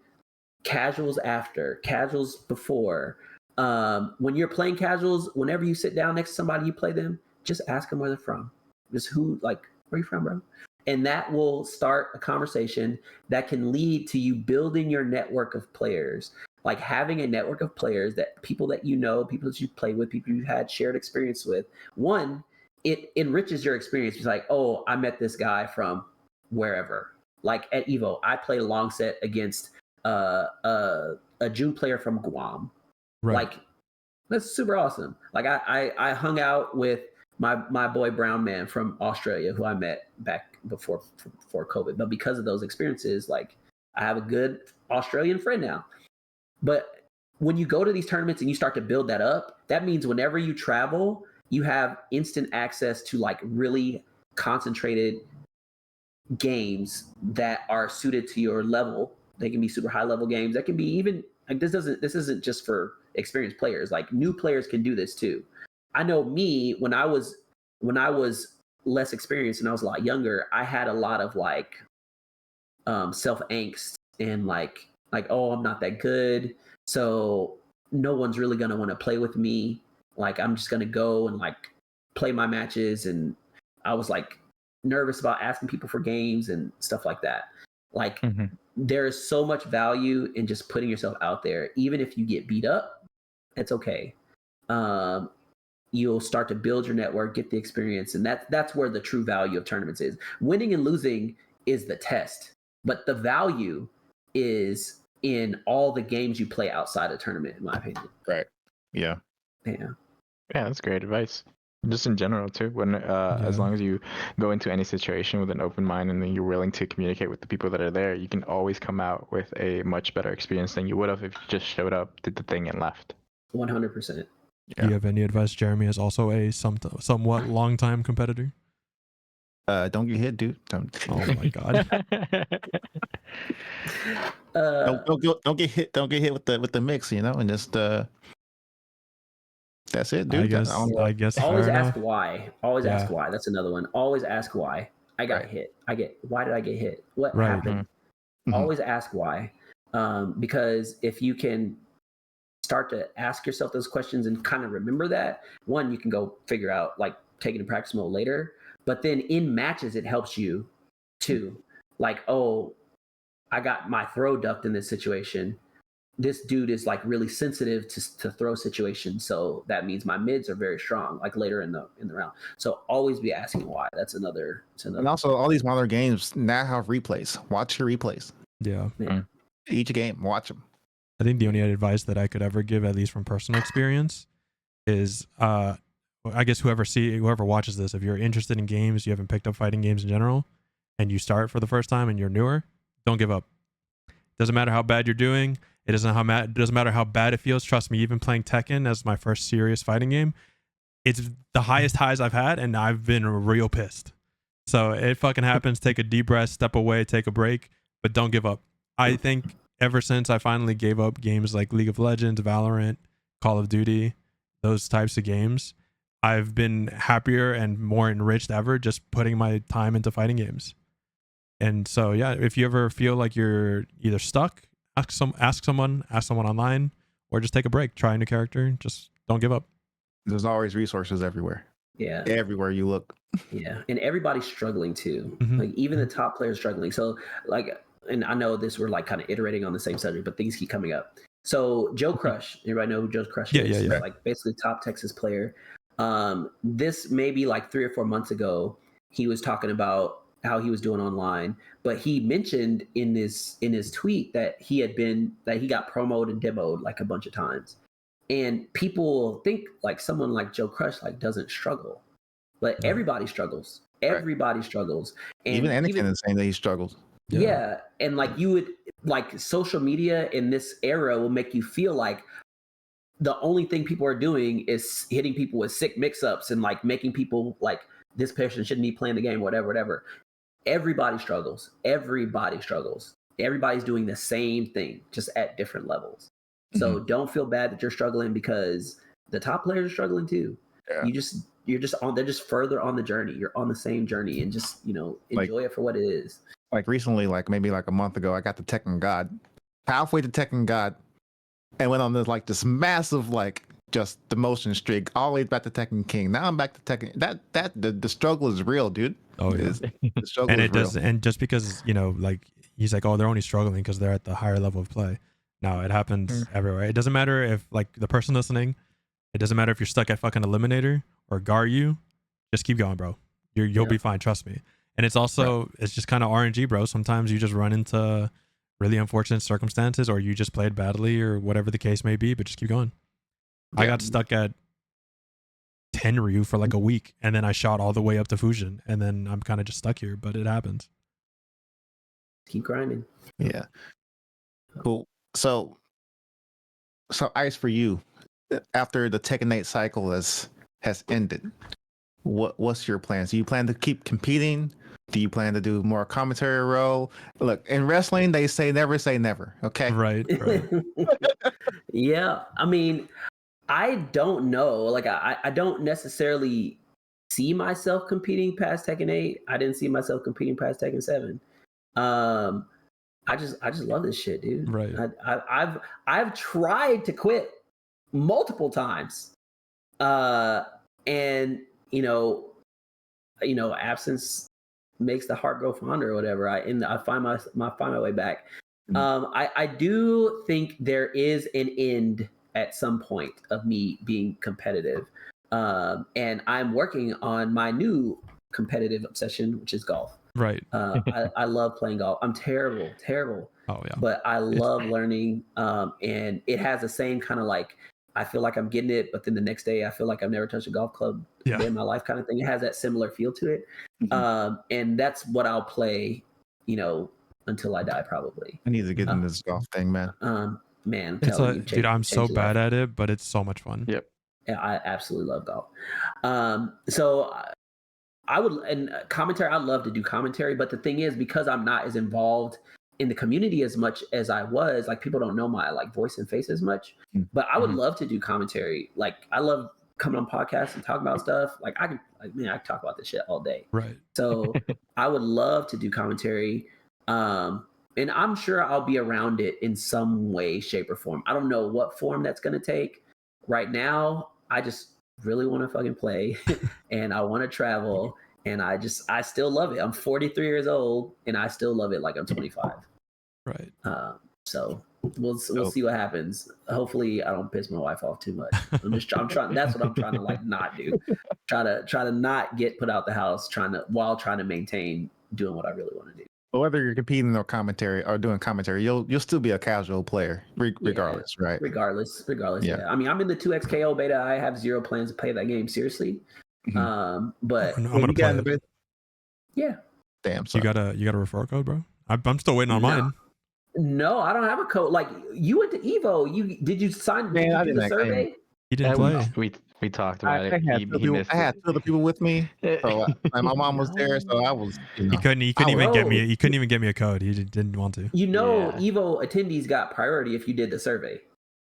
casuals after, casuals before. When you're playing casuals, whenever you sit down next to somebody, you play them, just ask them where they're from. Just where are you from, bro? And that will start a conversation that can lead to you building your network of players. Like, having a network of players, that people that you know, people that you play with, people you had shared experience with. One, it enriches your experience. It's like, oh, I met this guy from wherever. Like at Evo, I played a long set against a June player from Guam. right. Like, that's super awesome. Like, I hung out with my boy Brown Man from Australia, who I met back before COVID. But because of those experiences, like, I have a good Australian friend now. But when you go to these tournaments and you start to build that up, that means whenever you travel, you have instant access to like really concentrated games that are suited to your level. They can be super high level games. That can be even like, this isn't just for experienced players. Like, new players can do this too. I know me, when I was less experienced and I was a lot younger, I had a lot of like self angst and like, oh, I'm not that good, so no one's really gonna want to play with me. Like, I'm just gonna go and like play my matches, and I was like nervous about asking people for games and stuff like that. Like, there is so much value in just putting yourself out there. Even if you get beat up, it's okay. You'll start to build your network, get the experience, and that's where the true value of tournaments is. Winning and losing is the test, but the value is in all the games you play outside of tournament, in my opinion. Right. Yeah. Yeah, that's great advice. Just in general too. When as long as you go into any situation with an open mind and then you're willing to communicate with the people that are there, you can always come out with a much better experience than you would have if you just showed up, did the thing, and left. 100%. Yeah. Do you have any advice, Jeremy, as also a somewhat long-time competitor? Don't get hit, dude. Don't. Oh my god. Don't get hit. Don't get hit with the mix, and just that's it, dude. I guess always fair ask enough. why. Always ask why. That's another one. Always ask why. I got hit. Why did I get hit? What happened? Always ask why. Because if you can start to ask yourself those questions and kind of remember that, one, you can go figure out, like, take it in practice mode later. But then in matches, it helps you too. Like, oh, I got my throw ducked in this situation. This dude is like really sensitive to throw situations, so that means my mids are very strong, like later in the round. So always be asking why. That's another. And also, all these modern games now have replays. Watch your replays. Yeah. Each game, watch them. I think the only advice that I could ever give, at least from personal experience, is I guess whoever watches this, if you're interested in games, you haven't picked up fighting games in general, and you start for the first time and you're newer, don't give up. Doesn't matter how bad you're doing. It doesn't matter how bad it feels. Trust me, even playing Tekken as my first serious fighting game, it's the highest highs I've had, and I've been real pissed. So it fucking happens. Take a deep breath, step away, take a break, but don't give up. I think ever since I finally gave up games like League of Legends, Valorant, Call of Duty, those types of games, I've been happier and more enriched ever just putting my time into fighting games. And so, yeah, if you ever feel like you're either stuck, ask someone online, or just take a break, try a new character. Just don't give up. There's always resources everywhere. Yeah. everywhere you look. Yeah, and everybody's struggling too. Mhm. Like even the top players struggling. So like, and I know this we're like kind of iterating on the same subject, but things keep coming up. So Joe Crush, everybody know who Joe Crush Yeah, is? yeah, yeah. Like basically top Texas player. This maybe like 3 or 4 months ago, he was talking about how he was doing online, but he mentioned in his tweet that he got promoted and demoed like a bunch of times, and people think like someone like Joe Crush like doesn't struggle. But everybody struggles. Everybody struggles. And Even Anakin is saying that he struggles. Yeah. And like you would like social media in this era will make you feel like the only thing people are doing is hitting people with sick mix-ups and like making people like this person shouldn't be playing the game, whatever. Everybody struggles. Everybody struggles. Everybody's doing the same thing, just at different levels. So don't feel bad that you're struggling because the top players are struggling too. Yeah. They're just further on the journey. You're on the same journey, and just enjoy it for what it is. Like recently, like maybe like a month ago, I got the Tekken God, halfway to Tekken God, and went on this massive like just demotion streak all the way back to Tekken King. Now I'm back to Tekken. The struggle is real, dude. Oh yeah. The struggle And is it real. does, and just because like he's like, oh, they're only struggling because they're at the higher level of play. No, it happens everywhere. It doesn't matter if like the person listening. It doesn't matter if you're stuck at fucking Eliminator or Garyu. Just keep going, bro. You'll be fine. Trust me. And it's also it's just kind of RNG, bro. Sometimes you just run into really unfortunate circumstances, or you just played badly, or whatever the case may be. But just keep going. Yeah. I got stuck at Tenryu for like a week, and then I shot all the way up to Fusion, and then I'm kind of just stuck here. But it happens. Keep grinding. Yeah. Cool. So Ice, for you, after the Tekken 8 cycle has ended, what's your plans? Do you plan to keep competing? Do you plan to do more commentary role? Look, in wrestling, they say never. Okay. Right. Yeah. I mean, I don't know. Like I don't necessarily see myself competing past Tekken 8. I didn't see myself competing past Tekken 7. I just love this shit, dude. Right. I've tried to quit multiple times. And absence makes the heart grow fonder or whatever. I find my way back. I do think there is an end at some point of me being competitive. And I'm working on my new competitive obsession, which is golf. Right. I love playing golf. I'm terrible. Oh yeah. But I love learning. And it has the same kind of like, I feel like I'm getting it, but then the next day I feel like I've never touched a golf club in my life kind of thing. It has that similar feel to it. And that's what I'll play, until I die probably. I need to get in this golf thing, man. Man, dude, I'm so bad at it, but it's so much fun. Yep. Yeah, I absolutely love golf. So I would, and commentary, I'd love to do commentary, but the thing is, because I'm not as involved in the community as much as I was, like people don't know my like voice and face as much, but I would love to do commentary. Like I love coming on podcasts and talking about stuff. Like I can talk about this shit all day. Right. So I would love to do commentary. And I'm sure I'll be around it in some way, shape, or form. I don't know what form that's going to take. Right now, I just really want to fucking play and I want to travel. And I still love it. I'm 43 years old and I still love it like I'm 25. Right. So we'll see what happens. Hopefully I don't piss my wife off too much. I'm trying. That's what I'm trying to like not do. Try to not get put out the house. While trying to maintain doing what I really want to do. But whether you're competing or doing commentary, you'll still be a casual player regardless, right? Regardless. Yeah. I mean, I'm in the 2XKO beta. I have zero plans to play that game seriously. But I'm gonna play it. Yeah. Damn. So you got a referral code, bro? I'm still waiting on mine. No, I don't have a code. Like you went to Evo. Did you sign? Did you do the survey? He didn't play. We talked about it. I had two other people with me. So my mom was there, so I was. He couldn't even get me. He couldn't even get me a code. He didn't want to. Evo attendees got priority if you did the survey.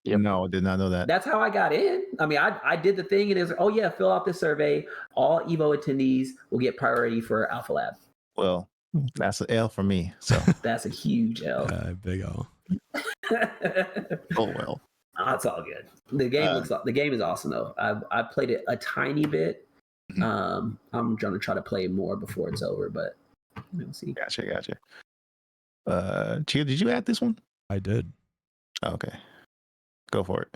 Yep. No, I did not know that. That's how I got in. I mean, I did the thing, and it was fill out this survey. All Evo attendees will get priority for Alpha Lab. Well, that's an L for me. So that's a huge L. Big L. Oh well. That's all good. The game the game is awesome though. I played it a tiny bit, I'm going to try to play more before it's over, but we'll see. Gotcha. Chia, did you add this one? I did. Okay, go for it.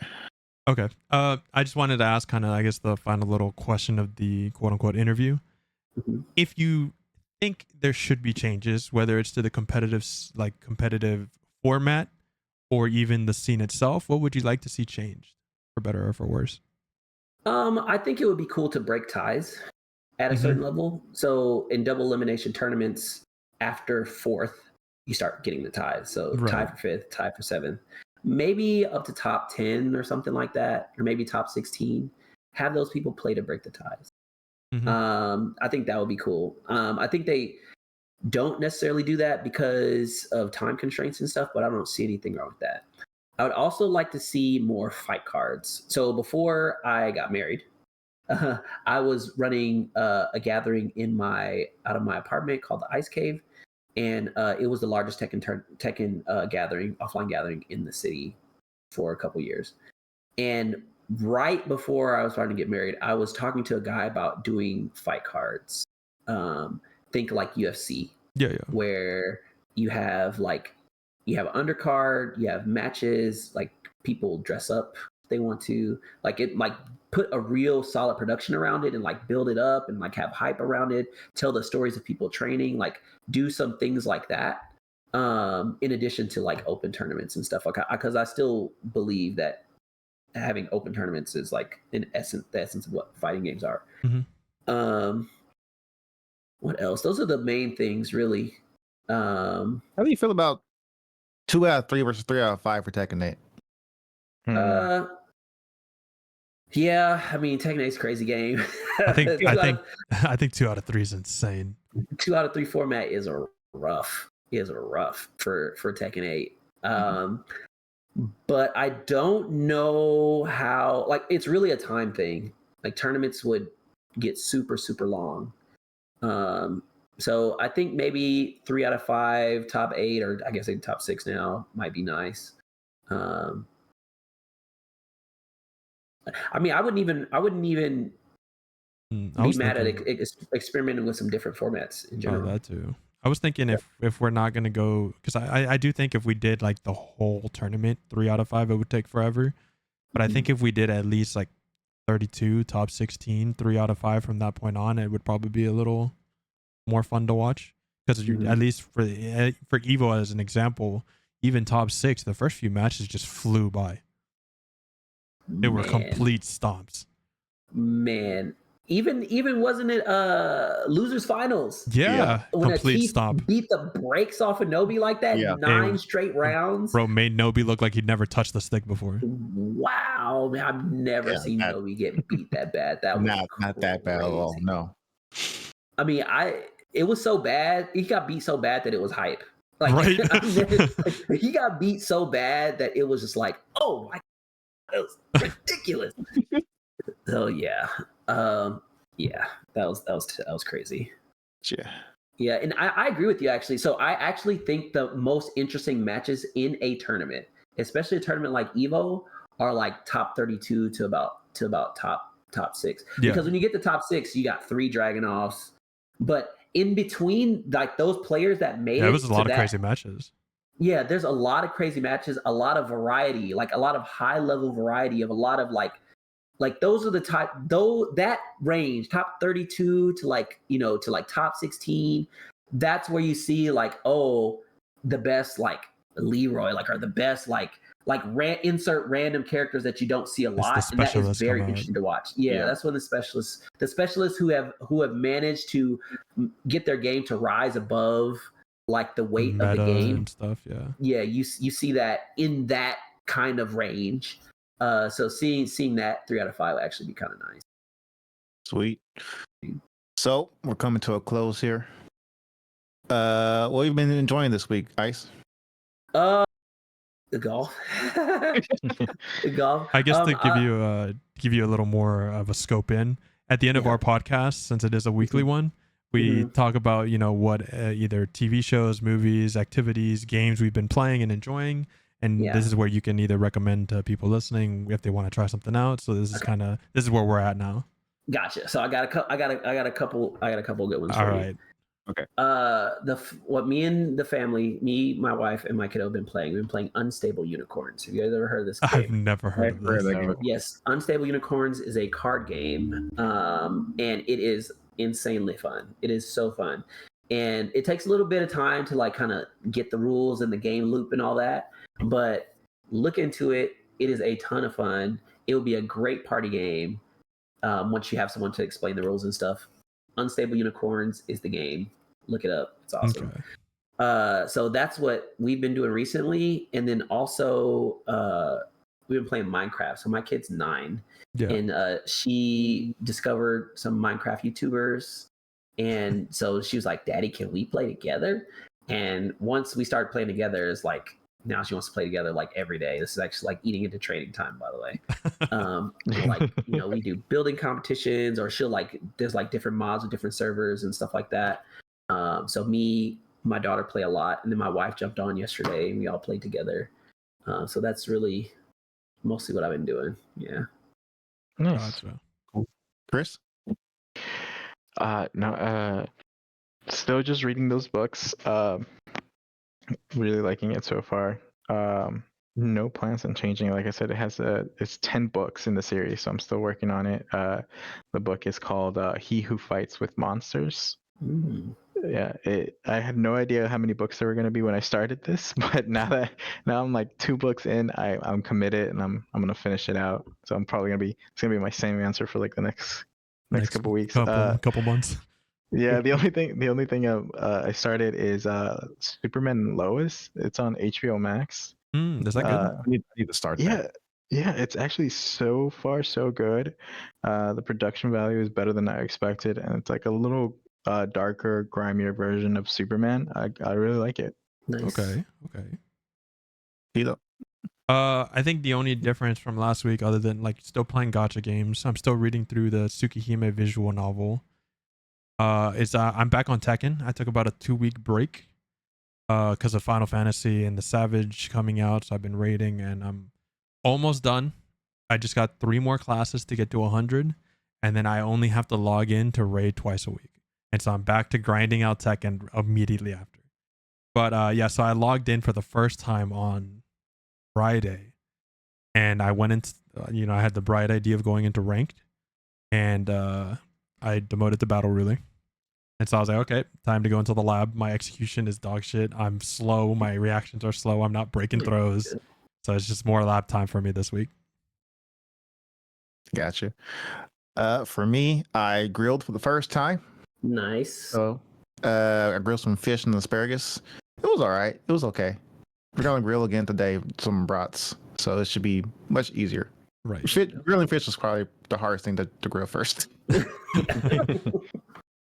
Okay. I just wanted to ask kind of, I guess, the final little question of the quote unquote interview. Mm-hmm. If you think there should be changes, whether it's to the competitive format or even the scene itself, what would you like to see changed, for better or for worse? I think it would be cool to break ties at a certain level. So in double elimination tournaments, after fourth, you start getting the ties. So tie for fifth, tie for seventh, maybe up to top 10 or something like that, or maybe top 16. Have those people play to break the ties. I think that would be cool. I think they don't necessarily do that because of time constraints and stuff, but I don't see anything wrong with that. I would also like to see more fight cards. So before I got married, I was running a gathering out of my apartment called the Ice Cave, and it was the largest Tekken gathering, offline gathering in the city for a couple years. And right before I was starting to get married, I was talking to a guy about doing fight cards. Think like UFC, where you have undercard, you have matches, like people dress up if they want to, put a real solid production around it and build it up and have hype around it, tell the stories of people training, do some things like that. In addition to open tournaments and stuff because I still believe that having open tournaments is the essence of what fighting games are. What else? Those are the main things, really. How do you feel about 2 out of 3 versus 3 out of 5 for Tekken 8? Yeah, I mean Tekken 8's a crazy game. I think 2 out of 3 is insane. 2 out of 3 format is rough for Tekken 8. But I don't know how. It's really a time thing. Tournaments would get super long. So I think maybe 3 out of 5, top 8, or I guess top 6 now might be nice. I mean, I wouldn't even be mad at experimenting with some different formats in general. Oh, that too. I was thinking if we're not going to go, because I do think if we did the whole tournament 3 out of 5, it would take forever. But I think if we did at least 32, top 16, 3 out of 5 from that point on, it would probably be a little more fun to watch. Because at least for Evo as an example, even top 6, the first few matches just flew by. They were complete stomps. Man. Even wasn't it losers finals? Yeah. When Complete stomp. Beat the brakes off of Nobi like that, 9 straight rounds. Bro made Nobi look like he'd never touched the stick before. Wow, man, I've never seen Nobi get beat that bad. That was not that bad at all. No. I mean, it was so bad. He got beat so bad that it was hype. Right. He got beat so bad that it was just oh my, that was ridiculous. So yeah, that was crazy. Yeah, and I agree with you actually. So I actually think the most interesting matches in a tournament, especially a tournament like Evo, are top 32 to about top 6. Because when you get to top 6, you got 3 Dragunovs, but in between those players that made it was a lot of crazy matches. Yeah, there's a lot of crazy matches, a lot of variety, a lot of high level variety of a lot of those are the top, though that range, top 32 to top 16. That's where you see the best Leroy, or the best insert random characters that you don't see a lot, and that is very interesting to watch. Yeah, that's when the specialists who have managed to get their game to rise above the weight of the game and stuff. Yeah, you see that in that kind of range. So seeing that 3 out of 5 would actually be kind of nice. Sweet. So we're coming to a close here. What have you been enjoying this week, Ice? The golf. The golf. I guess to give you a little more of a scope in at the end of our podcast, since it is a weekly one, we talk about what either TV shows, movies, activities, games we've been playing and enjoying. And this is where you can either recommend to people listening if they want to try something out. So this is this is where we're at now. Gotcha. So I got a couple good ones. All for right. You. What me and the family, me, my wife, and my kiddo have been playing. We've been playing Unstable Unicorns. Have you guys ever heard of this game? I've never heard of this. No. Yes, Unstable Unicorns is a card game, and it is insanely fun. It is so fun, and it takes a little bit of time to like kind of get the rules and the game loop and all that. But look into it. It is a ton of fun. It will be a great party game once you have someone to explain the rules and stuff. Unstable Unicorns is the game. Look it up. It's awesome. Okay. So that's what we've been doing recently, and then also we've been playing Minecraft. So my kid's 9, and she discovered some Minecraft YouTubers, and so she was like, "Daddy, can we play together?" And once we started playing together, it's like now she wants to play together like every day. This is actually like eating into training time, by the way. Like, you know, we do building competitions, or she'll like, there's like different mods with different servers and stuff like that. So me, my daughter play a lot, and then my wife jumped on yesterday and we all played together. So that's really mostly what I've been doing. Yeah. Nice. Gotcha. Chris? No, still just reading those books. Really liking it so far. No plans on changing. Like I said, it's 10 books in the series, so I'm still working on it. The book is called He Who Fights with Monsters. Yeah, I had no idea how many books there were going to be when I started this, but now I'm like 2 books in, I'm committed, and I'm gonna finish it out. So I'm probably it's gonna be my same answer for like the next couple weeks. Couple months. Yeah, the only thing I started is Superman and Lois. It's on HBO Max. Is that good? I need to start that. Yeah, it's actually so far so good. The production value is better than I expected, and it's like a little darker, grimier version of Superman. I really like it. Nice. Okay. Tito? I think the only difference from last week, other than like still playing gacha games, I'm still reading through the Tsukihime visual novel. Is I'm back on Tekken. I took about a 2-week break because of Final Fantasy and the Savage coming out, so I've been raiding, and I'm almost done. I just got 3 more classes to get to 100, and then I only have to log in to raid twice a week, and so I'm back to grinding out Tekken immediately after. But yeah, so I logged in for the first time on Friday, and I went into I had the bright idea of going into ranked, and I demoted to battle ruler. And so I was like, okay, time to go into the lab. My execution is dog shit. I'm slow. My reactions are slow. I'm not breaking throws. So it's just more lab time for me this week. Gotcha. For me, I grilled for the first time. Nice. So I grilled some fish and asparagus. It was all right. It was okay. We're going to grill again today with some brats. So it should be much easier. Right. Grilling fish was probably the hardest thing to grill first.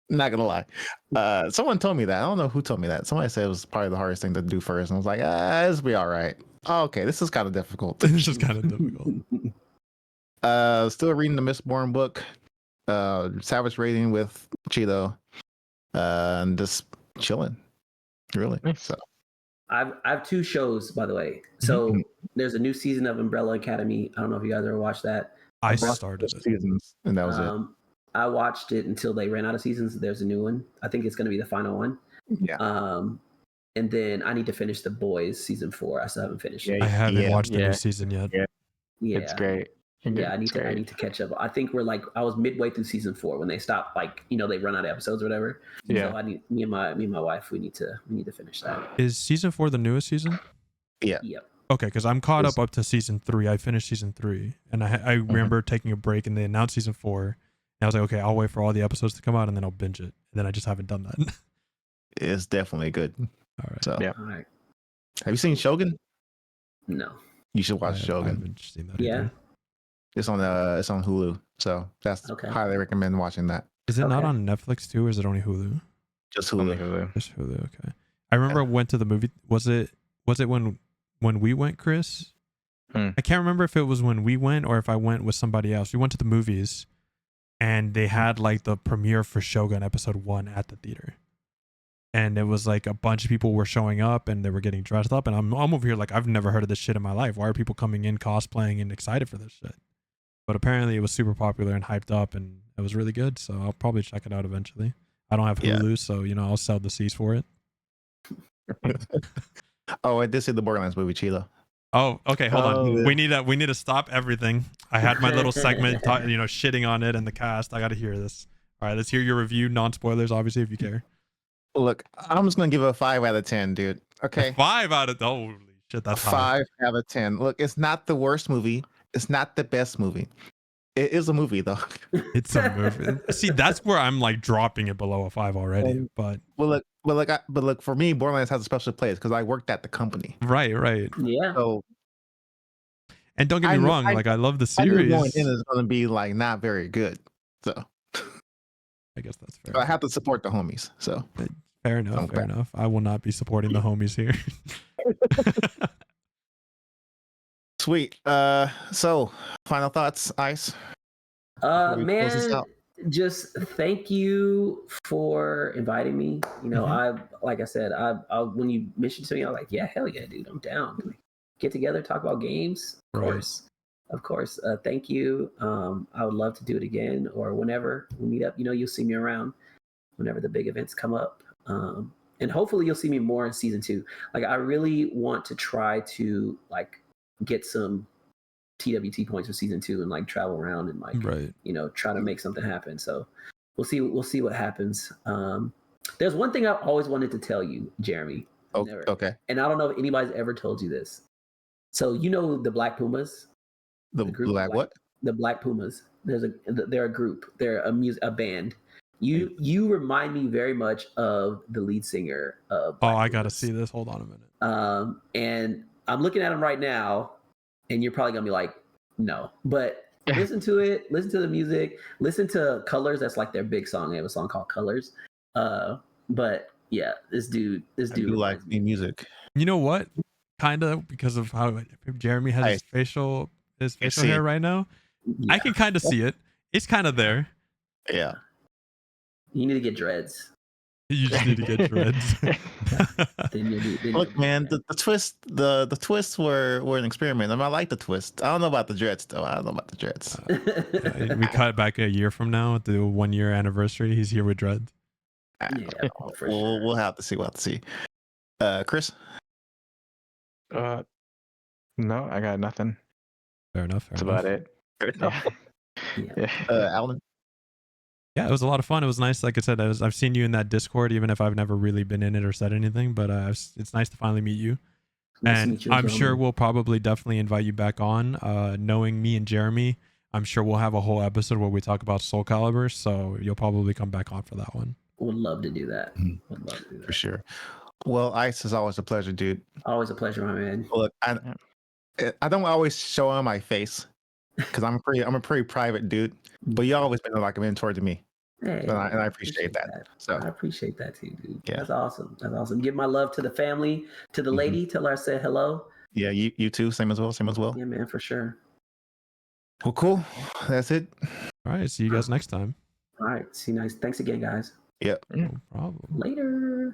Not gonna lie. Someone told me that. I don't know who told me that. Somebody said it was probably the hardest thing to do first, and I was like, this will be all right. Oh, okay, this is kind of difficult. It's just kind of difficult. Still reading the Mistborn book. Savage rating with Cheeto. And just chilling. Really. So I have 2 shows, by the way. So there's a new season of Umbrella Academy. I don't know if you guys ever watched that. I started it. Seasons, and that was it. I watched it until they ran out of seasons. There's a new one. I think it's going to be the final one. Yeah. And then I need to finish The Boys season 4. I still haven't finished it. I haven't watched the new season yet. Yeah, It's great. Yeah, I need to catch up. I think I was midway through season 4 when they stopped, like, they run out of episodes or whatever. Yeah. So me and my wife, we need to finish that. Is season 4 the newest season? Yeah. Yep. Okay, because I'm caught up to season 3. I finished season 3, and I remember taking a break, and they announced season 4. And I was like, okay, I'll wait for all the episodes to come out, and then I'll binge it. And then I just haven't done that. It's definitely good. All right. So, Yeah. All right. have you seen Shogun? No. You should watch I Shogun. haven't seen that Yeah. either. It's on Hulu. So that's Okay. highly recommend watching that. Is it not Okay. on Netflix too, or is it only Hulu? Just Only Hulu. Hulu. Just Hulu. Okay. I remember I went to the movie. Was it when we went, Chris? I can't remember if it was when we went or if I went with somebody else. We went to the movies, and they had like the premiere for Shogun episode 1 at the theater. And it was like a bunch of people were showing up, and they were getting dressed up, and I'm over here like, I've never heard of this shit in my life. Why are people coming in cosplaying and excited for this shit? But apparently it was super popular and hyped up, and it was really good. So I'll probably check it out eventually. I don't have Hulu, so I'll sell the seas for it. Oh, I did see the Borderlands movie, Cheetah. Oh, okay. Hold on. Oh. We need to stop everything. I had my little segment, shitting on it and the cast. I got to hear this. All right, let's hear your review. Non-spoilers, obviously, if you care. Look, I'm just gonna give it a 5 out of 10, dude. Okay. 5 out of holy shit, that's high. 5 out of 10. Look, it's not the worst movie. It's not the best movie. It is a movie, though. It's a movie. See, that's where I'm like dropping it below a 5 already. But look, for me, Borderlands has a special place because I worked at the company. right. Yeah. So, And don't get me wrong, like I love the I knew series. going in is going to be like not very good. So I guess that's fair. I have to support the homies. So fair enough. Fair enough. I will not be supporting the homies here. Sweet. So final thoughts, Ice. Before we close this Man, out? just thank you for inviting me. Like I said, I when you mentioned to me, I was like, yeah, hell yeah, dude, I'm down. Can we get together, talk about games? Of course. Thank you. I would love to do it again or whenever we meet up. You'll see me around whenever the big events come up. And hopefully you'll see me more in season 2. Like I really want to try to like get some TWT points for season 2 and like travel around and like try to make something happen. So we'll see what happens. There's one thing I've always wanted to tell you, Jeremy. Okay. And I don't know if anybody's ever told you this. So the Black Pumas? The Black what? The Black Pumas. They're a group. They're a band. You remind me very much of the lead singer of Black I Pumas. gotta see this. Hold on a minute. And I'm looking at him right now, and you're probably gonna be like, no. But listen to it. Listen to the music. Listen to Colors. That's like their big song. They have a song called Colors. But yeah, this dude. I do like the music. You know what? Kind of because of how Jeremy has his facial hair right now. Yeah. I can kind of see it. It's kind of there. Yeah. You need to get dreads. You just need to get dreads. Look, man, the twists were an experiment. I like the twist. I don't know about the dreads, though. We cut it back a year from now, the 1 year anniversary. He's here with dreads. Yeah, for sure. We'll have to see. Chris? No, I got nothing. Fair enough. That's about it. Yeah. Alan? Yeah, it was a lot of fun. It was nice. Like I said, I've seen you in that Discord, even if I've never really been in it or said anything. But it's nice to finally meet you. And I'm sure we'll probably definitely invite you back on. Knowing me and Jeremy, I'm sure we'll have a whole episode where we talk about Soul Calibur. So you'll probably come back on for that one. Would love to do that. Would love to do that. For sure. Well, Ice, is always a pleasure, dude. Always a pleasure, my man. Look, I don't always show on my face because I'm a pretty private dude. But you always been like a mentor to me. Hey, and I appreciate that. So I appreciate that too, dude. Yeah. That's awesome. Give my love to the family, to the lady. Tell her I said hello. Yeah, you too. Same as well. Yeah, man, for sure. Well, cool. That's it. All right. See you guys next time. All right. See you next. Thanks again, guys. Yep. No problem. Later.